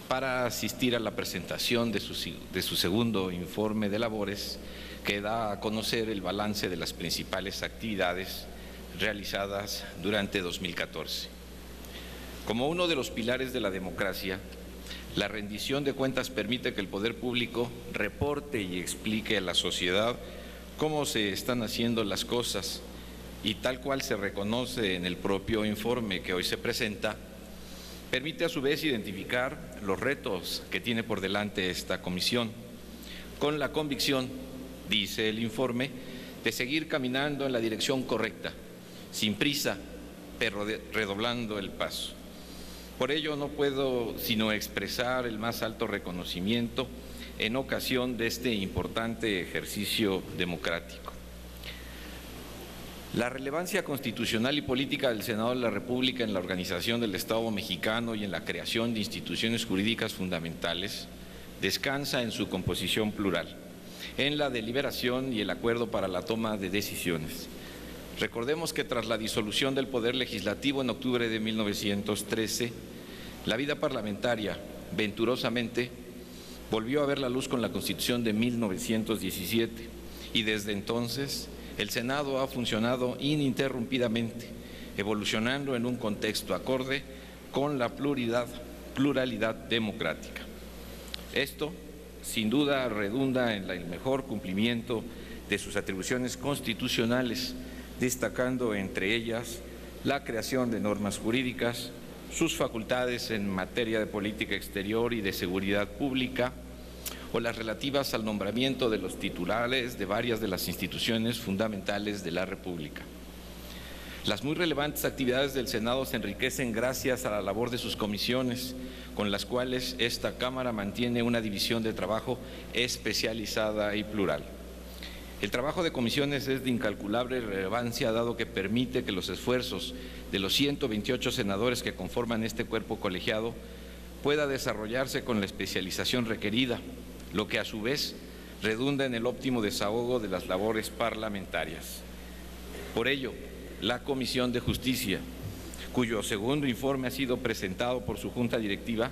para asistir a la presentación de su segundo informe de labores, que da a conocer el balance de las principales actividades realizadas durante 2014. Como uno de los pilares de la democracia, la rendición de cuentas permite que el poder público reporte y explique a la sociedad cómo se están haciendo las cosas, y tal cual se reconoce en el propio informe que hoy se presenta, permite a su vez identificar los retos que tiene por delante esta comisión, con la convicción, dice el informe, de seguir caminando en la dirección correcta, sin prisa, pero redoblando el paso. Por ello no puedo sino expresar el más alto reconocimiento en ocasión de este importante ejercicio democrático. La relevancia constitucional y política del Senado de la República en la organización del Estado mexicano y en la creación de instituciones jurídicas fundamentales descansa en su composición plural, en la deliberación y el acuerdo para la toma de decisiones, Recordemos que tras la disolución del Poder Legislativo en octubre de 1913, la vida parlamentaria, venturosamente, volvió a ver la luz con la Constitución de 1917 y desde entonces el Senado ha funcionado ininterrumpidamente, evolucionando en un contexto acorde con la pluralidad democrática. Esto, sin duda, redunda en el mejor cumplimiento de sus atribuciones constitucionales, destacando entre ellas la creación de normas jurídicas, sus facultades en materia de política exterior y de seguridad pública, o las relativas al nombramiento de los titulares de varias de las instituciones fundamentales de la República. Las muy relevantes actividades del Senado se enriquecen gracias a la labor de sus comisiones, con las cuales esta Cámara mantiene una división de trabajo especializada y plural. El trabajo de comisiones es de incalculable relevancia, dado que permite que los esfuerzos de los 128 senadores que conforman este cuerpo colegiado pueda desarrollarse con la especialización requerida, lo que a su vez redunda en el óptimo desahogo de las labores parlamentarias. Por ello, la Comisión de Justicia, cuyo segundo informe ha sido presentado por su Junta Directiva,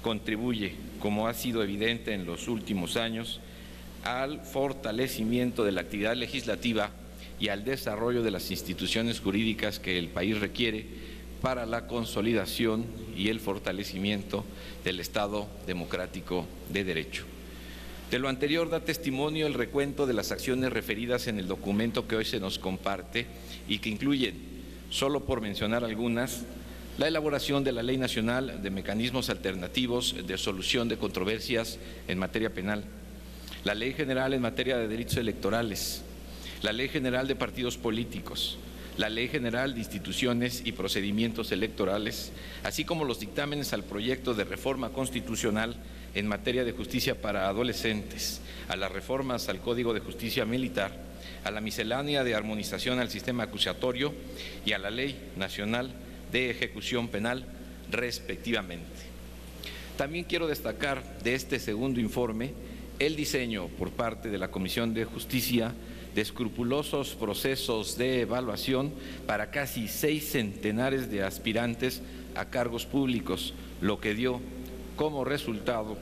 contribuye, como ha sido evidente en los últimos años, al fortalecimiento de la actividad legislativa y al desarrollo de las instituciones jurídicas que el país requiere para la consolidación y el fortalecimiento del Estado democrático de derecho. De lo anterior da testimonio el recuento de las acciones referidas en el documento que hoy se nos comparte y que incluyen, solo por mencionar algunas, la elaboración de la Ley Nacional de Mecanismos Alternativos de Solución de Controversias en materia penal, la Ley General en materia de delitos electorales, la Ley General de Partidos Políticos, la Ley General de Instituciones y Procedimientos Electorales, así como los dictámenes al proyecto de reforma constitucional en materia de justicia para adolescentes, a las reformas al Código de Justicia Militar, a la miscelánea de armonización al sistema acusatorio y a la Ley Nacional de Ejecución Penal, respectivamente. También quiero destacar de este segundo informe el diseño por parte de la Comisión de Justicia de escrupulosos procesos de evaluación para casi 6 centenares de aspirantes a cargos públicos, lo que dio como resultado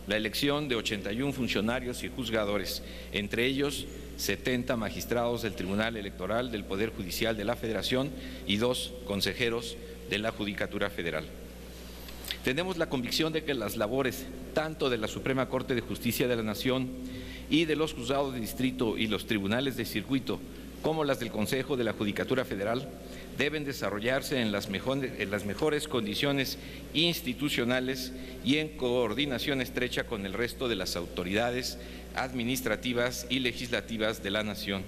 la elección de 81 funcionarios y juzgadores, entre ellos 70 magistrados del Tribunal Electoral del Poder Judicial de la Federación y 2 consejeros de la Judicatura Federal. Tenemos la convicción de que las labores tanto de la Suprema Corte de Justicia de la Nación y de los juzgados de distrito y los tribunales de circuito, como las del Consejo de la Judicatura Federal, deben desarrollarse en las mejores condiciones institucionales y en coordinación estrecha con el resto de las autoridades administrativas y legislativas de la Nación.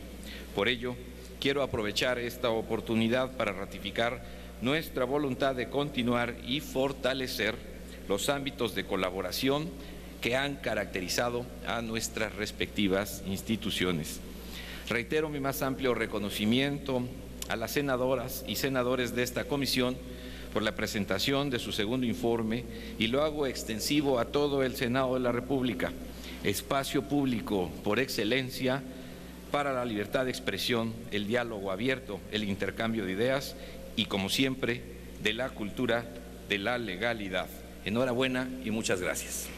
Por ello, quiero aprovechar esta oportunidad para ratificar nuestra voluntad de continuar y fortalecer los ámbitos de colaboración que han caracterizado a nuestras respectivas instituciones. Reitero mi más amplio reconocimiento a las senadoras y senadores de esta comisión por la presentación de su segundo informe y lo hago extensivo a todo el Senado de la República, espacio público por excelencia para la libertad de expresión, el diálogo abierto, el intercambio de ideas y, como siempre, de la cultura de la legalidad. Enhorabuena y muchas gracias.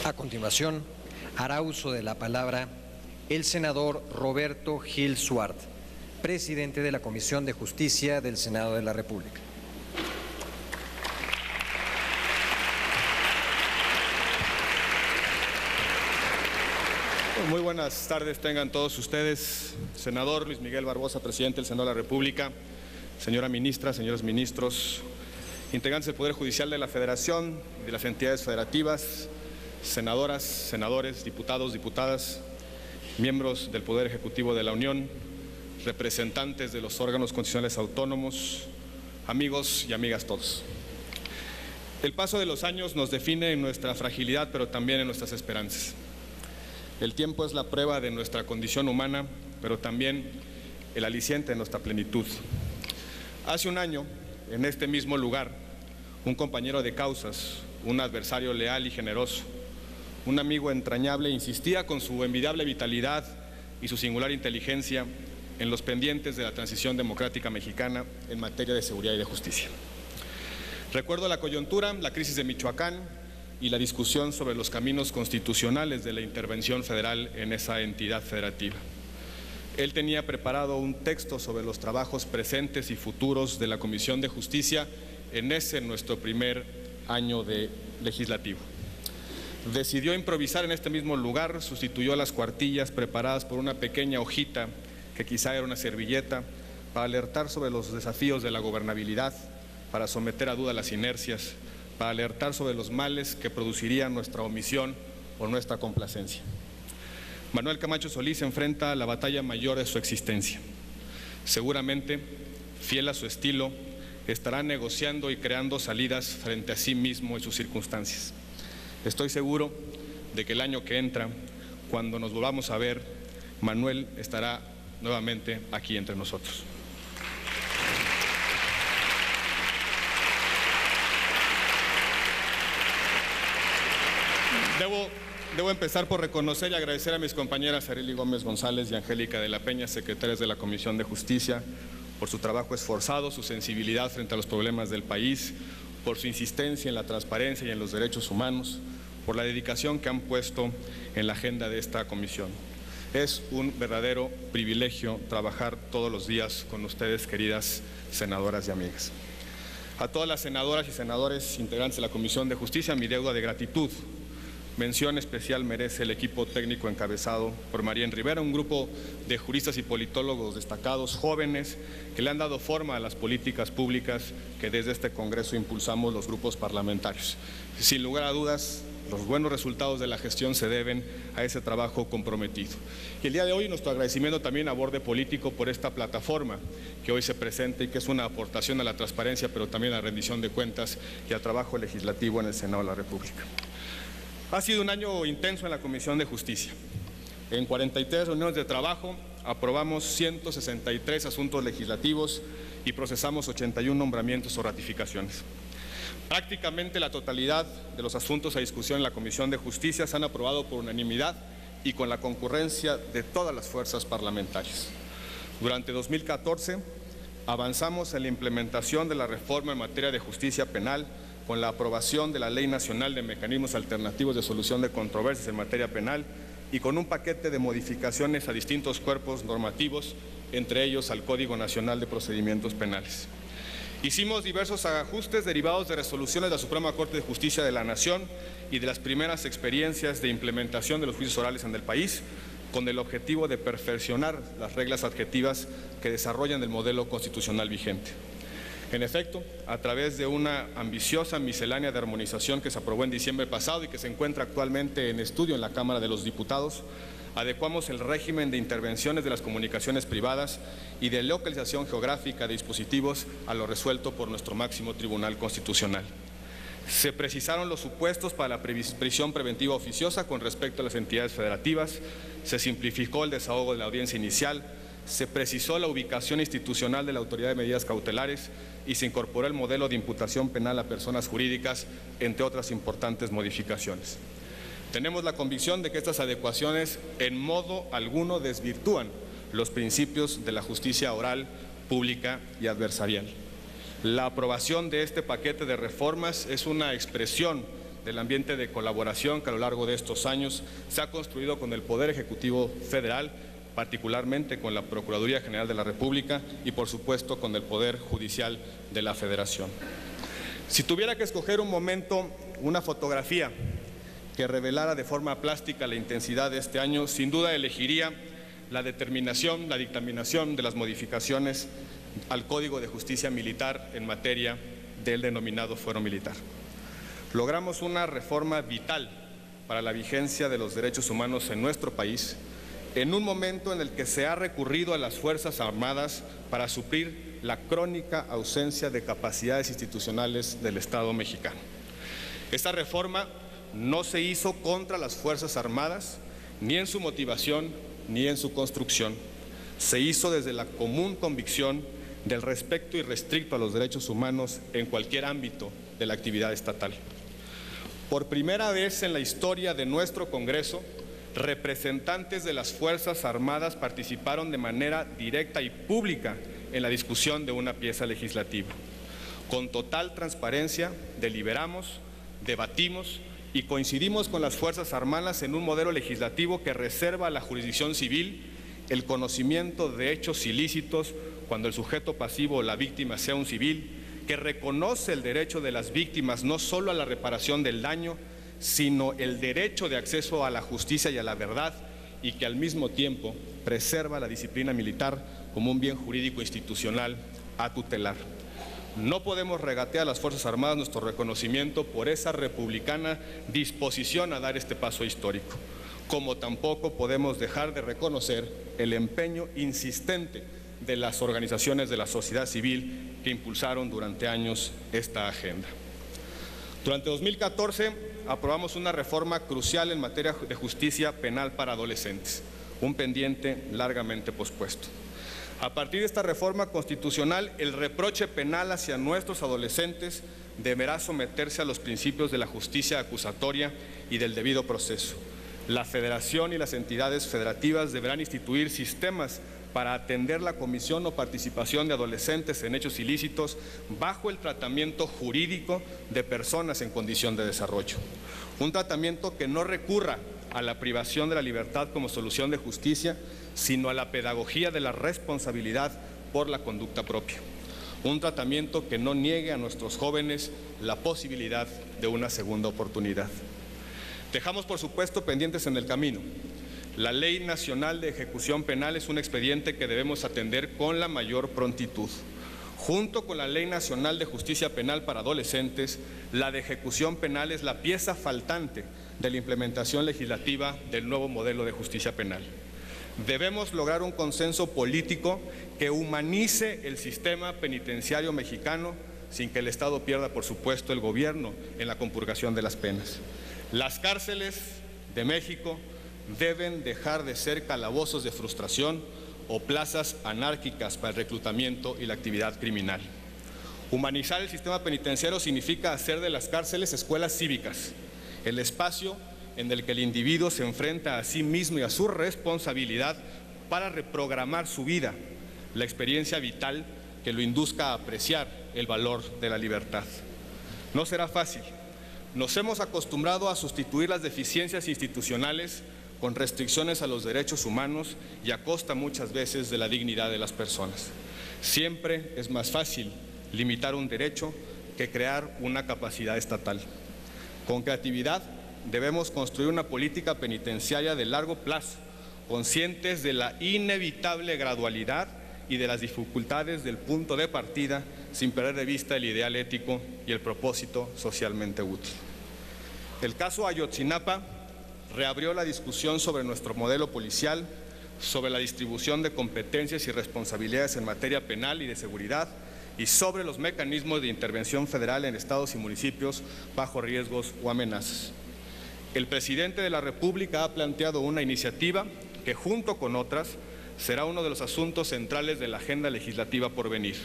A continuación, hará uso de la palabra el senador Roberto Gil Suart, presidente de la Comisión de Justicia del Senado de la República. Muy buenas tardes tengan todos ustedes. Senador Luis Miguel Barbosa, presidente del Senado de la República, señora ministra, señores ministros, integrantes del Poder Judicial de la Federación y de las entidades federativas, senadoras, senadores, diputados, diputadas, miembros del Poder Ejecutivo de la Unión, representantes de los órganos constitucionales autónomos, amigos y amigas todos. El paso de los años nos define en nuestra fragilidad, pero también en nuestras esperanzas. El tiempo es la prueba de nuestra condición humana, pero también el aliciente de nuestra plenitud. Hace un año, en este mismo lugar, un compañero de causas, un adversario leal y generoso, un amigo entrañable, insistía con su envidiable vitalidad y su singular inteligencia en los pendientes de la transición democrática mexicana en materia de seguridad y de justicia. Recuerdo la coyuntura, la crisis de Michoacán y la discusión sobre los caminos constitucionales de la intervención federal en esa entidad federativa. Él tenía preparado un texto sobre los trabajos presentes y futuros de la Comisión de Justicia en ese nuestro primer año de legislativo. Decidió improvisar en este mismo lugar, sustituyó las cuartillas preparadas por una pequeña hojita que quizá era una servilleta, para alertar sobre los desafíos de la gobernabilidad, para someter a duda las inercias, para alertar sobre los males que produciría nuestra omisión o nuestra complacencia. Manuel Camacho Solís enfrenta la batalla mayor de su existencia. Seguramente, fiel a su estilo, estará negociando y creando salidas frente a sí mismo y sus circunstancias. Estoy seguro de que el año que entra, cuando nos volvamos a ver, Manuel estará nuevamente aquí entre nosotros. Debo empezar por reconocer y agradecer a mis compañeras Arely Gómez González y Angélica de la Peña, secretarias de la Comisión de Justicia, por su trabajo esforzado, su sensibilidad frente a los problemas del país, por su insistencia en la transparencia y en los derechos humanos, por la dedicación que han puesto en la agenda de esta comisión. Es un verdadero privilegio trabajar todos los días con ustedes, queridas senadoras y amigas. A todas las senadoras y senadores integrantes de la Comisión de Justicia, mi deuda de gratitud. Mención especial merece el equipo técnico encabezado por María Rivera, un grupo de juristas y politólogos destacados, jóvenes, que le han dado forma a las políticas públicas que desde este Congreso impulsamos los grupos parlamentarios. Sin lugar a dudas, los buenos resultados de la gestión se deben a ese trabajo comprometido. Y el día de hoy nuestro agradecimiento también a Borde Político por esta plataforma que hoy se presenta y que es una aportación a la transparencia, pero también a la rendición de cuentas y al trabajo legislativo en el Senado de la República. Ha sido un año intenso en la Comisión de Justicia. En 43 reuniones de trabajo aprobamos 163 asuntos legislativos y procesamos 81 nombramientos o ratificaciones. Prácticamente la totalidad de los asuntos a discusión en la Comisión de Justicia se han aprobado por unanimidad y con la concurrencia de todas las fuerzas parlamentarias. Durante 2014 avanzamos en la implementación de la reforma en materia de justicia penal con la aprobación de la Ley Nacional de Mecanismos Alternativos de Solución de Controversias en materia penal y con un paquete de modificaciones a distintos cuerpos normativos, entre ellos al Código Nacional de Procedimientos Penales. Hicimos diversos ajustes derivados de resoluciones de la Suprema Corte de Justicia de la Nación y de las primeras experiencias de implementación de los juicios orales en el país, con el objetivo de perfeccionar las reglas adjetivas que desarrollan el modelo constitucional vigente. En efecto, a través de una ambiciosa miscelánea de armonización que se aprobó en diciembre pasado y que se encuentra actualmente en estudio en la Cámara de los Diputados, adecuamos el régimen de intervenciones de las comunicaciones privadas y de localización geográfica de dispositivos a lo resuelto por nuestro máximo Tribunal Constitucional. Se precisaron los supuestos para la prisión preventiva oficiosa con respecto a las entidades federativas, se simplificó el desahogo de la audiencia inicial, se precisó la ubicación institucional de la Autoridad de Medidas Cautelares y se incorporó el modelo de imputación penal a personas jurídicas, entre otras importantes modificaciones. Tenemos la convicción de que estas adecuaciones en modo alguno desvirtúan los principios de la justicia oral, pública y adversarial. La aprobación de este paquete de reformas es una expresión del ambiente de colaboración que a lo largo de estos años se ha construido con el Poder Ejecutivo Federal, particularmente con la Procuraduría General de la República y, por supuesto, con el Poder Judicial de la Federación. Si tuviera que escoger un momento, una fotografía que revelara de forma plástica la intensidad de este año, sin duda elegiría la determinación, la dictaminación de las modificaciones al Código de Justicia Militar en materia del denominado fuero militar. Logramos una reforma vital para la vigencia de los derechos humanos en nuestro país, en un momento en el que se ha recurrido a las Fuerzas Armadas para suplir la crónica ausencia de capacidades institucionales del Estado mexicano. Esta reforma no se hizo contra las Fuerzas Armadas, ni en su motivación, ni en su construcción. Se hizo desde la común convicción del respeto irrestricto a los derechos humanos en cualquier ámbito de la actividad estatal. Por primera vez en la historia de nuestro Congreso, representantes de las Fuerzas Armadas participaron de manera directa y pública en la discusión de una pieza legislativa. Con total transparencia, deliberamos, debatimos y coincidimos con las Fuerzas Armadas en un modelo legislativo que reserva a la jurisdicción civil el conocimiento de hechos ilícitos cuando el sujeto pasivo o la víctima sea un civil, que reconoce el derecho de las víctimas no solo a la reparación del daño, sino el derecho de acceso a la justicia y a la verdad, y que al mismo tiempo preserva la disciplina militar como un bien jurídico institucional a tutelar. No podemos regatear a las Fuerzas Armadas nuestro reconocimiento por esa republicana disposición a dar este paso histórico, como tampoco podemos dejar de reconocer el empeño insistente de las organizaciones de la sociedad civil que impulsaron durante años esta agenda. Durante 2014 aprobamos una reforma crucial en materia de justicia penal para adolescentes, un pendiente largamente pospuesto. A partir de esta reforma constitucional, el reproche penal hacia nuestros adolescentes deberá someterse a los principios de la justicia acusatoria y del debido proceso. La Federación y las entidades federativas deberán instituir sistemas para atender la comisión o participación de adolescentes en hechos ilícitos bajo el tratamiento jurídico de personas en condición de desarrollo. Un tratamiento que no recurra a la privación de la libertad como solución de justicia, sino a la pedagogía de la responsabilidad por la conducta propia. Un tratamiento que no niegue a nuestros jóvenes la posibilidad de una segunda oportunidad. Dejamos, por supuesto, pendientes en el camino. La Ley Nacional de Ejecución Penal es un expediente que debemos atender con la mayor prontitud. Junto con la Ley Nacional de Justicia Penal para Adolescentes, la de ejecución penal es la pieza faltante de la implementación legislativa del nuevo modelo de justicia penal. Debemos lograr un consenso político que humanice el sistema penitenciario mexicano sin que el Estado pierda, por supuesto, el gobierno en la compurgación de las penas. Las cárceles de México deben dejar de ser calabozos de frustración o plazas anárquicas para el reclutamiento y la actividad criminal. Humanizar el sistema penitenciario significa hacer de las cárceles escuelas cívicas, el espacio en el que el individuo se enfrenta a sí mismo y a su responsabilidad para reprogramar su vida, la experiencia vital que lo induzca a apreciar el valor de la libertad. No será fácil. Nos hemos acostumbrado a sustituir las deficiencias institucionales con restricciones a los derechos humanos y a costa muchas veces de la dignidad de las personas. Siempre es más fácil limitar un derecho que crear una capacidad estatal. Con creatividad debemos construir una política penitenciaria de largo plazo, conscientes de la inevitable gradualidad y de las dificultades del punto de partida, sin perder de vista el ideal ético y el propósito socialmente útil. El caso Ayotzinapa reabrió la discusión sobre nuestro modelo policial, sobre la distribución de competencias y responsabilidades en materia penal y de seguridad, y sobre los mecanismos de intervención federal en estados y municipios bajo riesgos o amenazas. El presidente de la República ha planteado una iniciativa que, junto con otras, será uno de los asuntos centrales de la agenda legislativa por venir.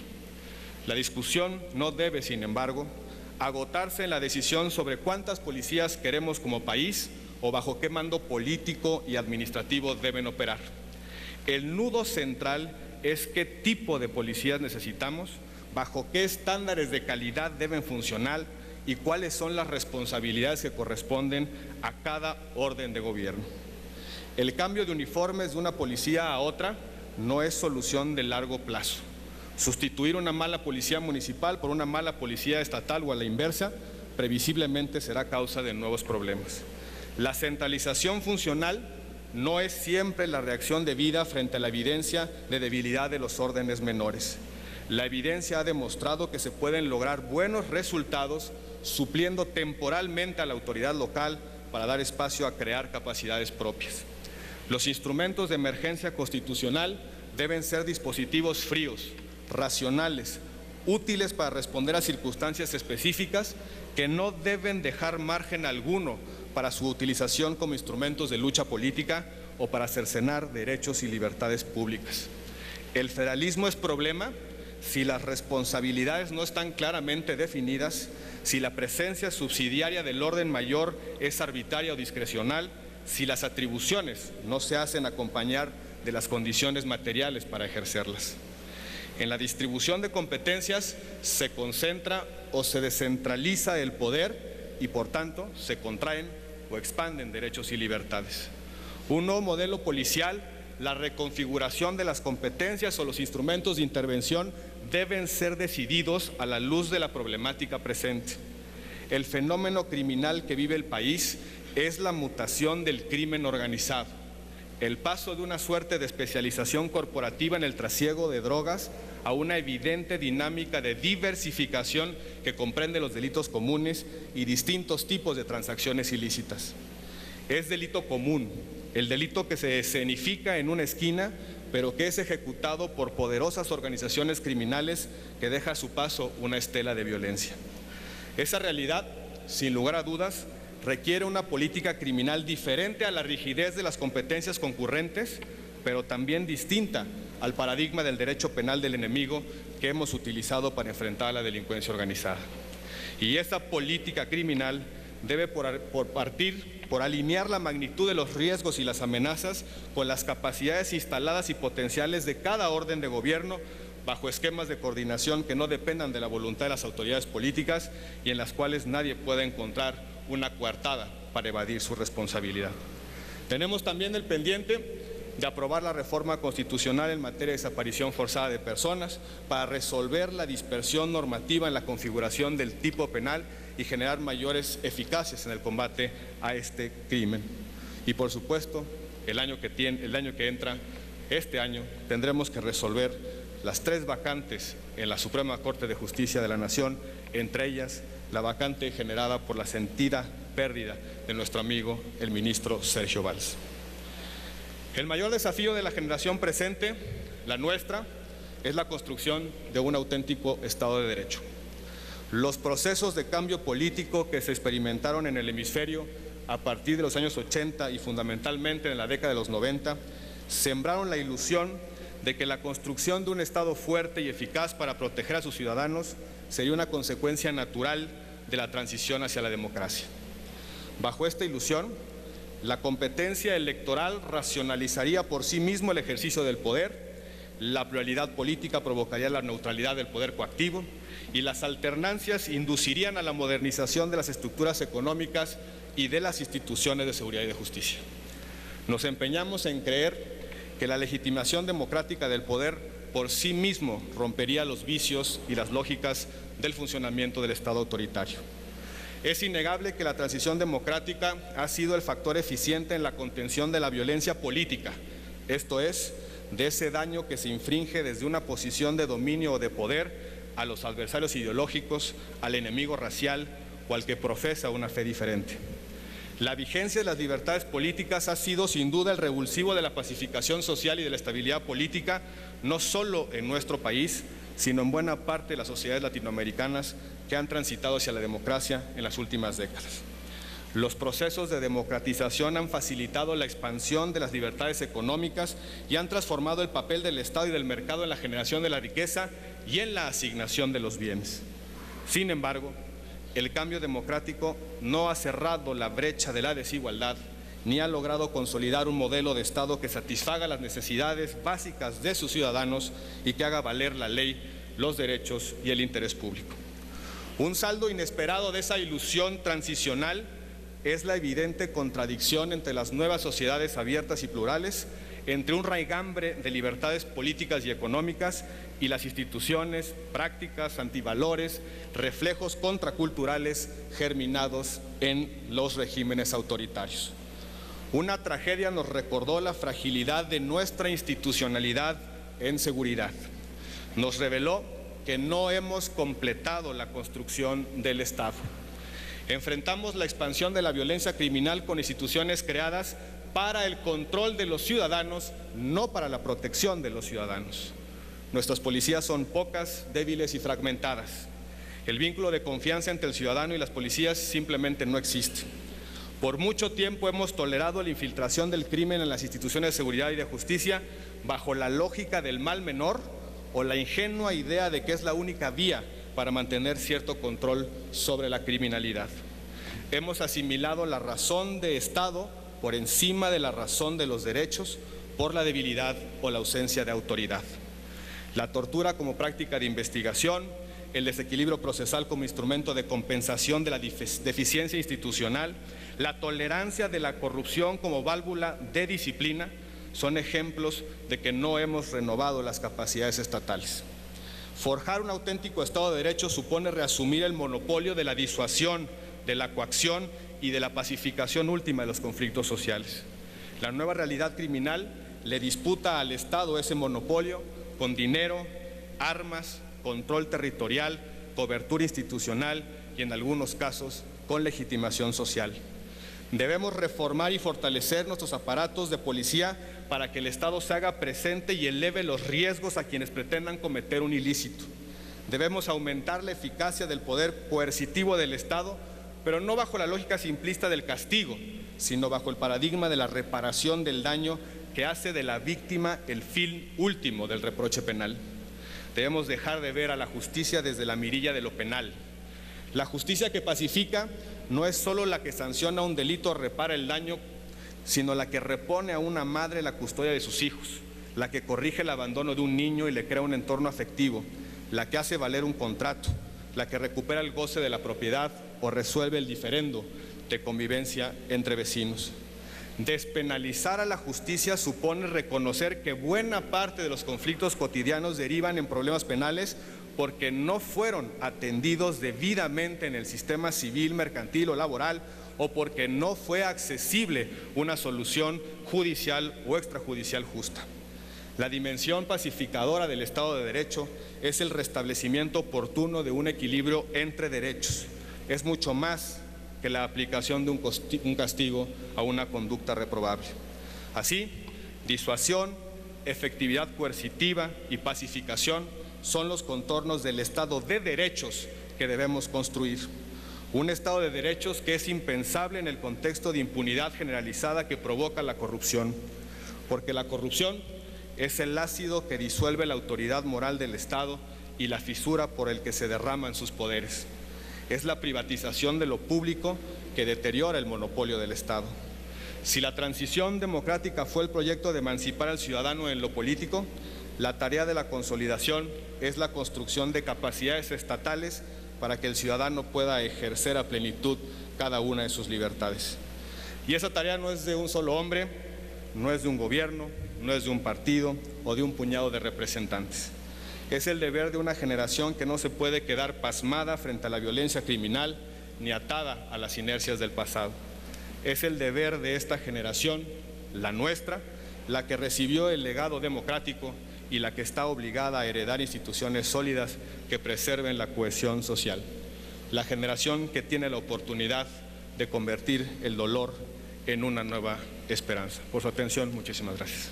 La discusión no debe, sin embargo, agotarse en la decisión sobre cuántas policías queremos como país o bajo qué mando político y administrativo deben operar. El nudo central es qué tipo de policías necesitamos, bajo qué estándares de calidad deben funcionar y cuáles son las responsabilidades que corresponden a cada orden de gobierno. El cambio de uniformes de una policía a otra no es solución de largo plazo. Sustituir una mala policía municipal por una mala policía estatal o a la inversa, previsiblemente será causa de nuevos problemas. La centralización funcional no es siempre la reacción debida frente a la evidencia de debilidad de los órdenes menores. La evidencia ha demostrado que se pueden lograr buenos resultados supliendo temporalmente a la autoridad local para dar espacio a crear capacidades propias. Los instrumentos de emergencia constitucional deben ser dispositivos fríos, racionales, útiles para responder a circunstancias específicas que no deben dejar margen alguno para su utilización como instrumentos de lucha política o para cercenar derechos y libertades públicas. El federalismo es problema si las responsabilidades no están claramente definidas, si la presencia subsidiaria del orden mayor es arbitraria o discrecional, si las atribuciones no se hacen acompañar de las condiciones materiales para ejercerlas. En la distribución de competencias se concentra o se descentraliza el poder y, por tanto, se contraen o expanden derechos y libertades. Un nuevo modelo policial, la reconfiguración de las competencias o los instrumentos de intervención deben ser decididos a la luz de la problemática presente. El fenómeno criminal que vive el país es la mutación del crimen organizado, el paso de una suerte de especialización corporativa en el trasiego de drogas a una evidente dinámica de diversificación que comprende los delitos comunes y distintos tipos de transacciones ilícitas. Es delito común, el delito que se escenifica en una esquina, pero que es ejecutado por poderosas organizaciones criminales que deja a su paso una estela de violencia. Esa realidad, sin lugar a dudas, requiere una política criminal diferente a la rigidez de las competencias concurrentes, pero también distinta al paradigma del derecho penal del enemigo que hemos utilizado para enfrentar a la delincuencia organizada. Y esa política criminal debe partir por alinear la magnitud de los riesgos y las amenazas con las capacidades instaladas y potenciales de cada orden de gobierno, bajo esquemas de coordinación que no dependan de la voluntad de las autoridades políticas y en las cuales nadie pueda encontrar una coartada para evadir su responsabilidad. Tenemos también el pendiente de aprobar la reforma constitucional en materia de desaparición forzada de personas para resolver la dispersión normativa en la configuración del tipo penal y generar mayores eficacias en el combate a este crimen. Y por supuesto, el año que entra, este año, tendremos que resolver las 3 vacantes en la Suprema Corte de Justicia de la Nación, entre ellas la vacante generada por la sentida pérdida de nuestro amigo el ministro Sergio Valls. El mayor desafío de la generación presente, la nuestra, es la construcción de un auténtico Estado de Derecho. Los procesos de cambio político que se experimentaron en el hemisferio a partir de los años 80 y fundamentalmente en la década de los 90, sembraron la ilusión de que la construcción de un Estado fuerte y eficaz para proteger a sus ciudadanos sería una consecuencia natural de la transición hacia la democracia. Bajo esta ilusión, la competencia electoral racionalizaría por sí mismo el ejercicio del poder, la pluralidad política provocaría la neutralidad del poder coactivo y las alternancias inducirían a la modernización de las estructuras económicas y de las instituciones de seguridad y de justicia. Nos empeñamos en creer que la legitimación democrática del poder por sí mismo rompería los vicios y las lógicas del funcionamiento del Estado autoritario. Es innegable que la transición democrática ha sido el factor eficiente en la contención de la violencia política, esto es, de ese daño que se infringe desde una posición de dominio o de poder a los adversarios ideológicos, al enemigo racial o al que profesa una fe diferente. La vigencia de las libertades políticas ha sido sin duda el revulsivo de la pacificación social y de la estabilidad política, no solo en nuestro país, sino en buena parte de las sociedades latinoamericanas que han transitado hacia la democracia en las últimas décadas. Los procesos de democratización han facilitado la expansión de las libertades económicas y han transformado el papel del Estado y del mercado en la generación de la riqueza y en la asignación de los bienes. Sin embargo, el cambio democrático no ha cerrado la brecha de la desigualdad ni ha logrado consolidar un modelo de Estado que satisfaga las necesidades básicas de sus ciudadanos y que haga valer la ley, los derechos y el interés público. Un saldo inesperado de esa ilusión transicional es la evidente contradicción entre las nuevas sociedades abiertas y plurales, entre un raigambre de libertades políticas y económicas y las instituciones, prácticas, antivalores, reflejos contraculturales germinados en los regímenes autoritarios. Una tragedia nos recordó la fragilidad de nuestra institucionalidad en seguridad. Nos reveló que no hemos completado la construcción del Estado. Enfrentamos la expansión de la violencia criminal con instituciones creadas para el control de los ciudadanos, no para la protección de los ciudadanos. Nuestras policías son pocas, débiles y fragmentadas. El vínculo de confianza entre el ciudadano y las policías simplemente no existe. Por mucho tiempo hemos tolerado la infiltración del crimen en las instituciones de seguridad y de justicia bajo la lógica del mal menor o la ingenua idea de que es la única vía para mantener cierto control sobre la criminalidad. Hemos asimilado la razón de Estado por encima de la razón de los derechos por la debilidad o la ausencia de autoridad. La tortura como práctica de investigación, el desequilibrio procesal como instrumento de compensación de la deficiencia institucional, la tolerancia de la corrupción como válvula de disciplina, son ejemplos de que no hemos renovado las capacidades estatales. Forjar un auténtico Estado de Derecho supone reasumir el monopolio de la disuasión, de la coacción y de la pacificación última de los conflictos sociales. La nueva realidad criminal le disputa al Estado ese monopolio con dinero, armas, control territorial, cobertura institucional y en algunos casos con legitimación social. Debemos reformar y fortalecer nuestros aparatos de policía para que el Estado se haga presente y eleve los riesgos a quienes pretendan cometer un ilícito. Debemos aumentar la eficacia del poder coercitivo del Estado, pero no bajo la lógica simplista del castigo, sino bajo el paradigma de la reparación del daño que hace de la víctima el fin último del reproche penal. Debemos dejar de ver a la justicia desde la mirilla de lo penal. La justicia que pacifica no es solo la que sanciona un delito o repara el daño, sino la que repone a una madre la custodia de sus hijos, la que corrige el abandono de un niño y le crea un entorno afectivo, la que hace valer un contrato, la que recupera el goce de la propiedad o resuelve el diferendo de convivencia entre vecinos. Despenalizar a la justicia supone reconocer que buena parte de los conflictos cotidianos derivan en problemas penales porque no fueron atendidos debidamente en el sistema civil, mercantil o laboral, o porque no fue accesible una solución judicial o extrajudicial justa. La dimensión pacificadora del Estado de Derecho es el restablecimiento oportuno de un equilibrio entre derechos. Es mucho más que la aplicación de un castigo a una conducta reprobable. Así, disuasión, efectividad coercitiva y pacificación son los contornos del Estado de derechos que debemos construir. Un Estado de derechos que es impensable en el contexto de impunidad generalizada que provoca la corrupción, porque la corrupción es el ácido que disuelve la autoridad moral del Estado y la fisura por el que se derraman sus poderes. Es la privatización de lo público que deteriora el monopolio del Estado. Si la transición democrática fue el proyecto de emancipar al ciudadano en lo político, la tarea de la consolidación es la construcción de capacidades estatales para que el ciudadano pueda ejercer a plenitud cada una de sus libertades. Y esa tarea no es de un solo hombre, no es de un gobierno, no es de un partido o de un puñado de representantes. Es el deber de una generación que no se puede quedar pasmada frente a la violencia criminal ni atada a las inercias del pasado. Es el deber de esta generación, la nuestra, la que recibió el legado democrático y la que está obligada a heredar instituciones sólidas que preserven la cohesión social. La generación que tiene la oportunidad de convertir el dolor en una nueva esperanza. Por su atención, muchísimas gracias.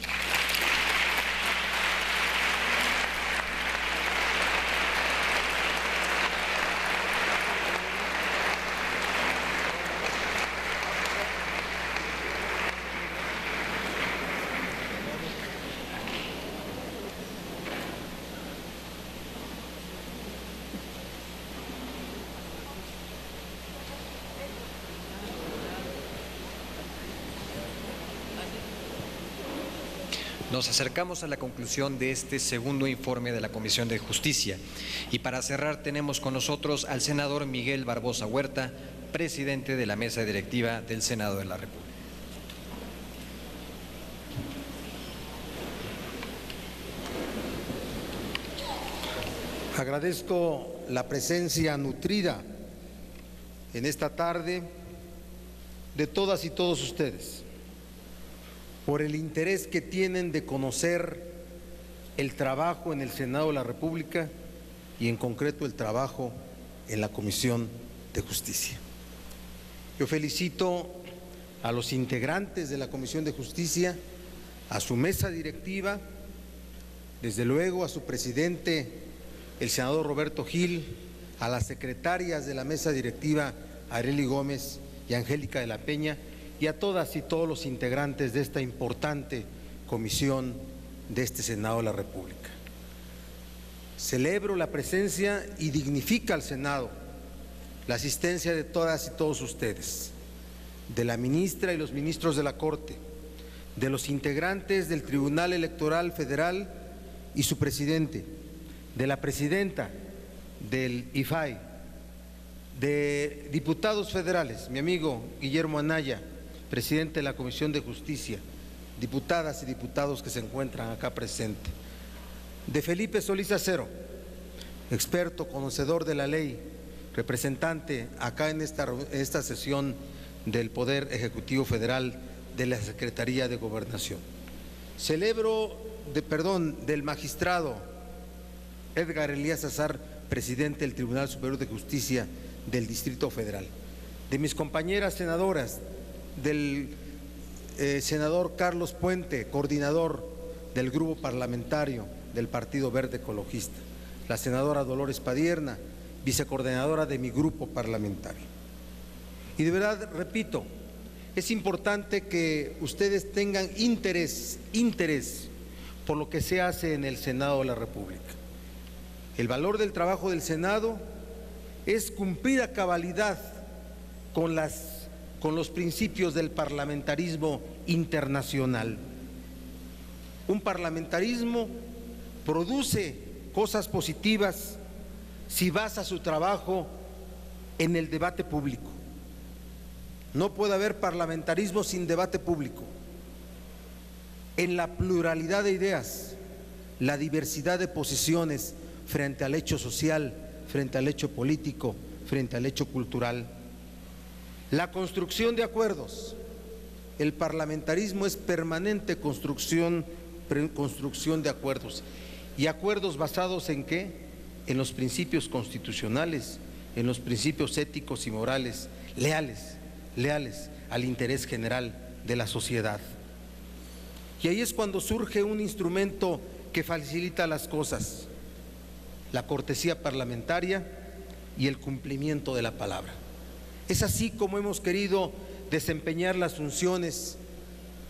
Nos acercamos a la conclusión de este segundo informe de la Comisión de Justicia y para cerrar tenemos con nosotros al senador Miguel Barbosa Huerta, presidente de la mesa directiva del Senado de la República. Agradezco la presencia nutrida en esta tarde de todas y todos ustedes, por el interés que tienen de conocer el trabajo en el Senado de la República y en concreto el trabajo en la Comisión de Justicia. Yo felicito a los integrantes de la Comisión de Justicia, a su mesa directiva, desde luego a su presidente, el senador Roberto Gil, a las secretarias de la mesa directiva, Arely Gómez y Angélica de la Peña, y a todas y todos los integrantes de esta importante comisión de este Senado de la República. Celebro la presencia y dignifica al Senado la asistencia de todas y todos ustedes, de la ministra y los ministros de la Corte, de los integrantes del Tribunal Electoral Federal y su presidente, de la presidenta del IFAI, de diputados federales, mi amigo Guillermo Anaya, presidente de la Comisión de Justicia, diputadas y diputados que se encuentran acá presentes, de Felipe Solís Acero, experto, conocedor de la ley, representante acá en esta sesión del Poder Ejecutivo Federal de la Secretaría de Gobernación. Del magistrado Edgar Elías Azar, presidente del Tribunal Superior de Justicia del Distrito Federal, de mis compañeras senadoras, del senador Carlos Puente, coordinador del grupo parlamentario del Partido Verde Ecologista, la senadora Dolores Padierna, vicecoordinadora de mi grupo parlamentario. Y de verdad, repito, es importante que ustedes tengan interés por lo que se hace en el Senado de la República. El valor del trabajo del Senado es cumplir a cabalidad con los principios del parlamentarismo internacional. Un parlamentarismo produce cosas positivas si basa su trabajo en el debate público. No puede haber parlamentarismo sin debate público. En la pluralidad de ideas, la diversidad de posiciones frente al hecho social, frente al hecho político, frente al hecho cultural. La construcción de acuerdos. El parlamentarismo es permanente construcción de acuerdos. ¿Y acuerdos basados en qué? En los principios constitucionales, en los principios éticos y morales, leales al interés general de la sociedad. Y ahí es cuando surge un instrumento que facilita las cosas: la cortesía parlamentaria y el cumplimiento de la palabra. Es así como hemos querido desempeñar las funciones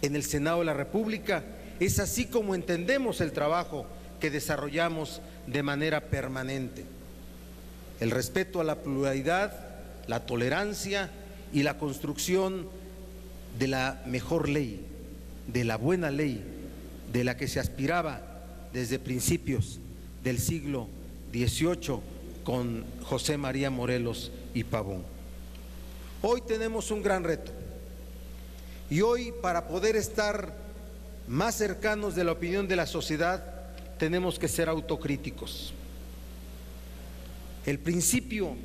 en el Senado de la República, es así como entendemos el trabajo que desarrollamos de manera permanente. El respeto a la pluralidad, la tolerancia y la construcción de la mejor ley, de la buena ley, de la que se aspiraba desde principios del siglo XVIII con José María Morelos y Pavón. Hoy tenemos un gran reto y hoy, para poder estar más cercanos de la opinión de la sociedad, tenemos que ser autocríticos. El principio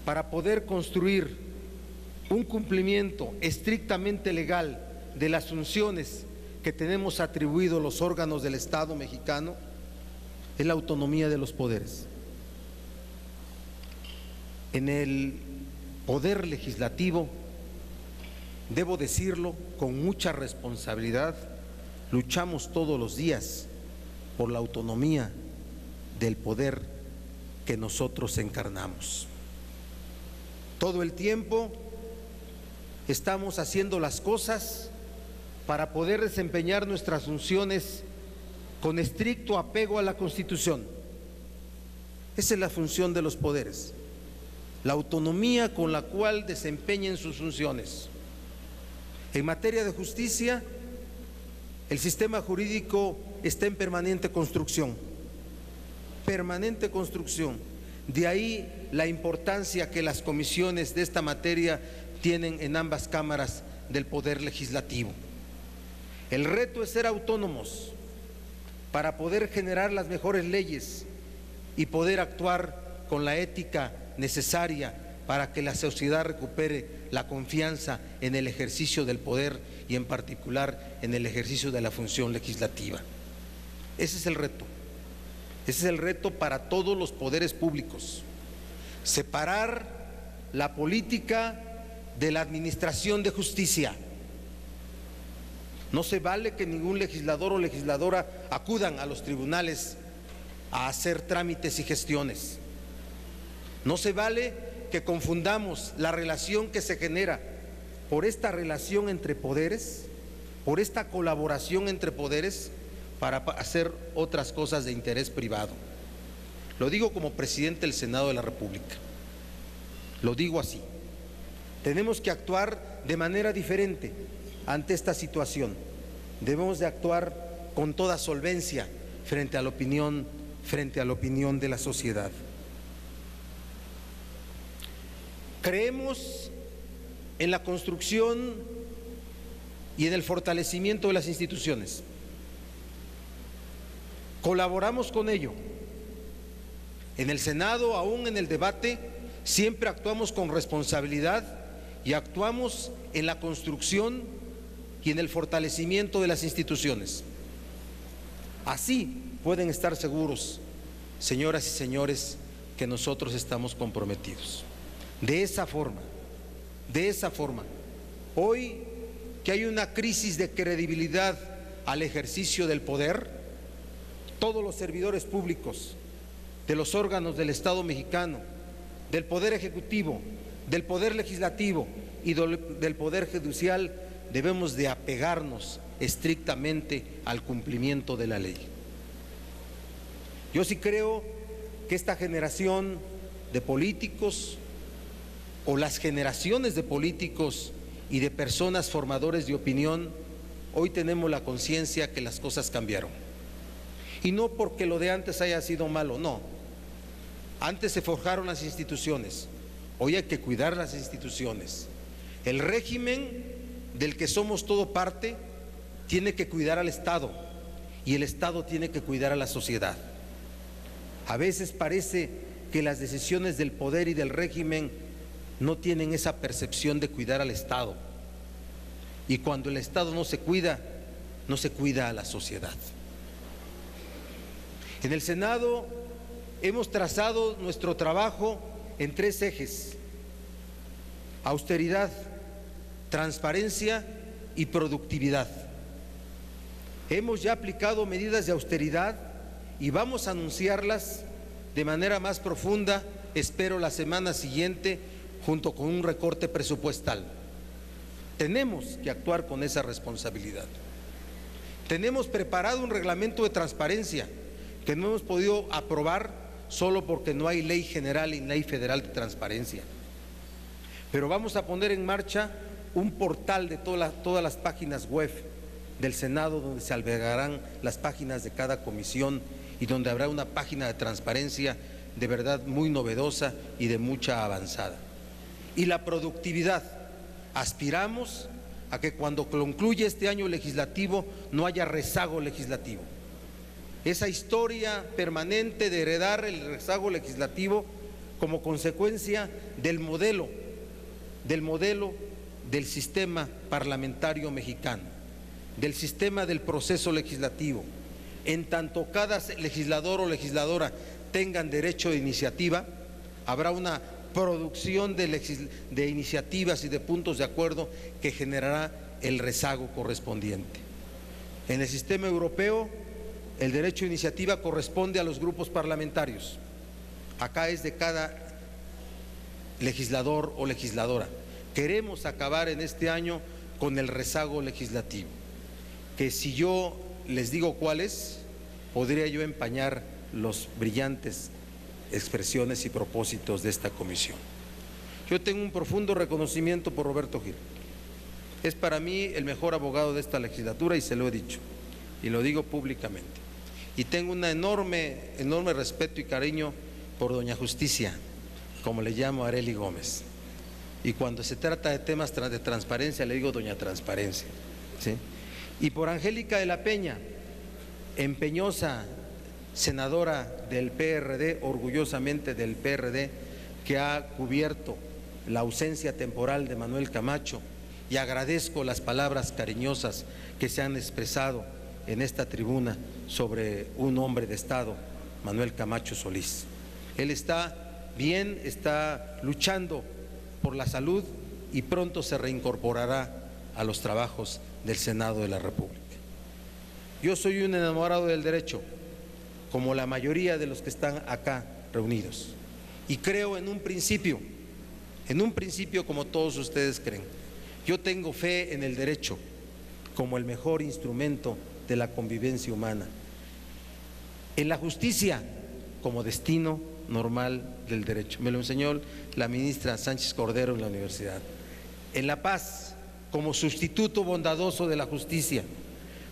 para poder construir un cumplimiento estrictamente legal de las funciones que tenemos atribuido los órganos del Estado mexicano es la autonomía de los poderes. En el poder legislativo, debo decirlo con mucha responsabilidad, luchamos todos los días por la autonomía del poder que nosotros encarnamos. Todo el tiempo estamos haciendo las cosas para poder desempeñar nuestras funciones con estricto apego a la Constitución. Esa es la función de los poderes, la autonomía con la cual desempeñen sus funciones. En materia de justicia, el sistema jurídico está en permanente construcción. De ahí la importancia que las comisiones de esta materia tienen en ambas cámaras del Poder Legislativo. El reto es ser autónomos para poder generar las mejores leyes y poder actuar con la ética necesaria para que la sociedad recupere la confianza en el ejercicio del poder y en particular en el ejercicio de la función legislativa. Ese es el reto. Ese es el reto para todos los poderes públicos. Separar la política de la Administración de Justicia. No se vale que ningún legislador o legisladora acudan a los tribunales a hacer trámites y gestiones. No se vale que confundamos la relación que se genera por esta relación entre poderes, por esta colaboración entre poderes, para hacer otras cosas de interés privado. Lo digo como presidente del Senado de la República. Lo digo así. Tenemos que actuar de manera diferente ante esta situación. Debemos de actuar con toda solvencia frente a la opinión de la sociedad. Creemos en la construcción y en el fortalecimiento de las instituciones. Colaboramos con ello. En el Senado, aún en el debate, siempre actuamos con responsabilidad y actuamos en la construcción y en el fortalecimiento de las instituciones. Así pueden estar seguros, señoras y señores, que nosotros estamos comprometidos. De esa forma, hoy que hay una crisis de credibilidad al ejercicio del poder, todos los servidores públicos de los órganos del Estado mexicano, del Poder Ejecutivo, del Poder Legislativo y del Poder Judicial, debemos de apegarnos estrictamente al cumplimiento de la ley. Yo sí creo que esta generación de políticos o las generaciones de políticos y de personas formadores de opinión, hoy tenemos la conciencia que las cosas cambiaron. Y no porque lo de antes haya sido malo, no. Antes se forjaron las instituciones, hoy hay que cuidar las instituciones. El régimen del que somos todo parte tiene que cuidar al Estado y el Estado tiene que cuidar a la sociedad. A veces parece que las decisiones del poder y del régimen no tienen esa percepción de cuidar al Estado. Y cuando el Estado no se cuida a la sociedad. En el Senado hemos trazado nuestro trabajo en 3 ejes: austeridad, transparencia y productividad. Hemos ya aplicado medidas de austeridad y vamos a anunciarlas de manera más profunda, espero la semana siguiente, junto con un recorte presupuestal. Tenemos que actuar con esa responsabilidad. Tenemos preparado un reglamento de transparencia que no hemos podido aprobar solo porque no hay ley general y ley federal de transparencia. Pero vamos a poner en marcha un portal de todas las páginas web del Senado, donde se albergarán las páginas de cada comisión y donde habrá una página de transparencia de verdad muy novedosa y de mucha avanzada. Y la productividad. Aspiramos a que cuando concluya este año legislativo no haya rezago legislativo. Esa historia permanente de heredar el rezago legislativo como consecuencia del modelo del sistema parlamentario mexicano, del sistema del proceso legislativo. En tanto cada legislador o legisladora tengan derecho de iniciativa, habrá una producción de iniciativas y de puntos de acuerdo que generará el rezago correspondiente. En el sistema europeo, el derecho de iniciativa corresponde a los grupos parlamentarios. Acá es de cada legislador o legisladora. Queremos acabar en este año con el rezago legislativo, que si yo les digo cuál es, podría yo empañar los brillantes expresiones y propósitos de esta comisión. Yo tengo un profundo reconocimiento por Roberto Gil. Es para mí el mejor abogado de esta legislatura y se lo he dicho y lo digo públicamente. Y tengo un enorme respeto y cariño por doña Justicia, como le llamo a Arely Gómez. Y cuando se trata de temas de transparencia le digo doña Transparencia, ¿sí? Y por Angélica de la Peña, empeñosa senadora del PRD, orgullosamente del PRD, que ha cubierto la ausencia temporal de Manuel Camacho, y agradezco las palabras cariñosas que se han expresado en esta tribuna sobre un hombre de Estado, Manuel Camacho Solís. Él está bien, está luchando por la salud y pronto se reincorporará a los trabajos del Senado de la República. Yo soy un enamorado del derecho, como la mayoría de los que están acá reunidos, y creo en un principio como todos ustedes creen. Yo tengo fe en el derecho como el mejor instrumento de la convivencia humana, en la justicia como destino normal del derecho. Me lo enseñó la ministra Sánchez Cordero en la universidad. En la paz como sustituto bondadoso de la justicia,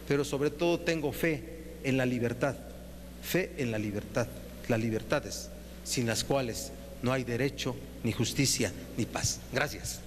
pero sobre todo tengo fe en la libertad, las libertades sin las cuales no hay derecho, ni justicia, ni paz. Gracias.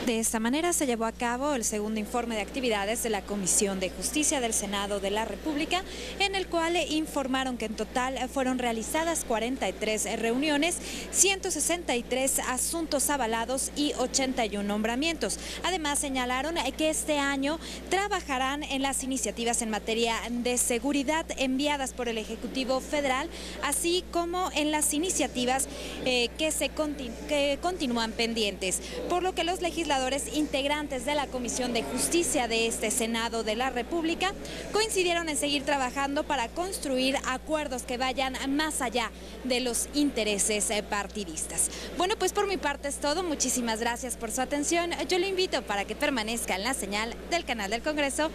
De esta manera se llevó a cabo el segundo informe de actividades de la Comisión de Justicia del Senado de la República, en el cual informaron que en total fueron realizadas 43 reuniones, 163 asuntos avalados y 81 nombramientos. Además, señalaron que este año trabajarán en las iniciativas en materia de seguridad enviadas por el Ejecutivo Federal, así como en las iniciativas que continúan pendientes, por lo que los legisladores integrantes de la Comisión de Justicia de este Senado de la República coincidieron en seguir trabajando para construir acuerdos que vayan más allá de los intereses partidistas. Bueno, pues por mi parte es todo. Muchísimas gracias por su atención. Yo lo invito para que permanezca en la señal del canal del Congreso.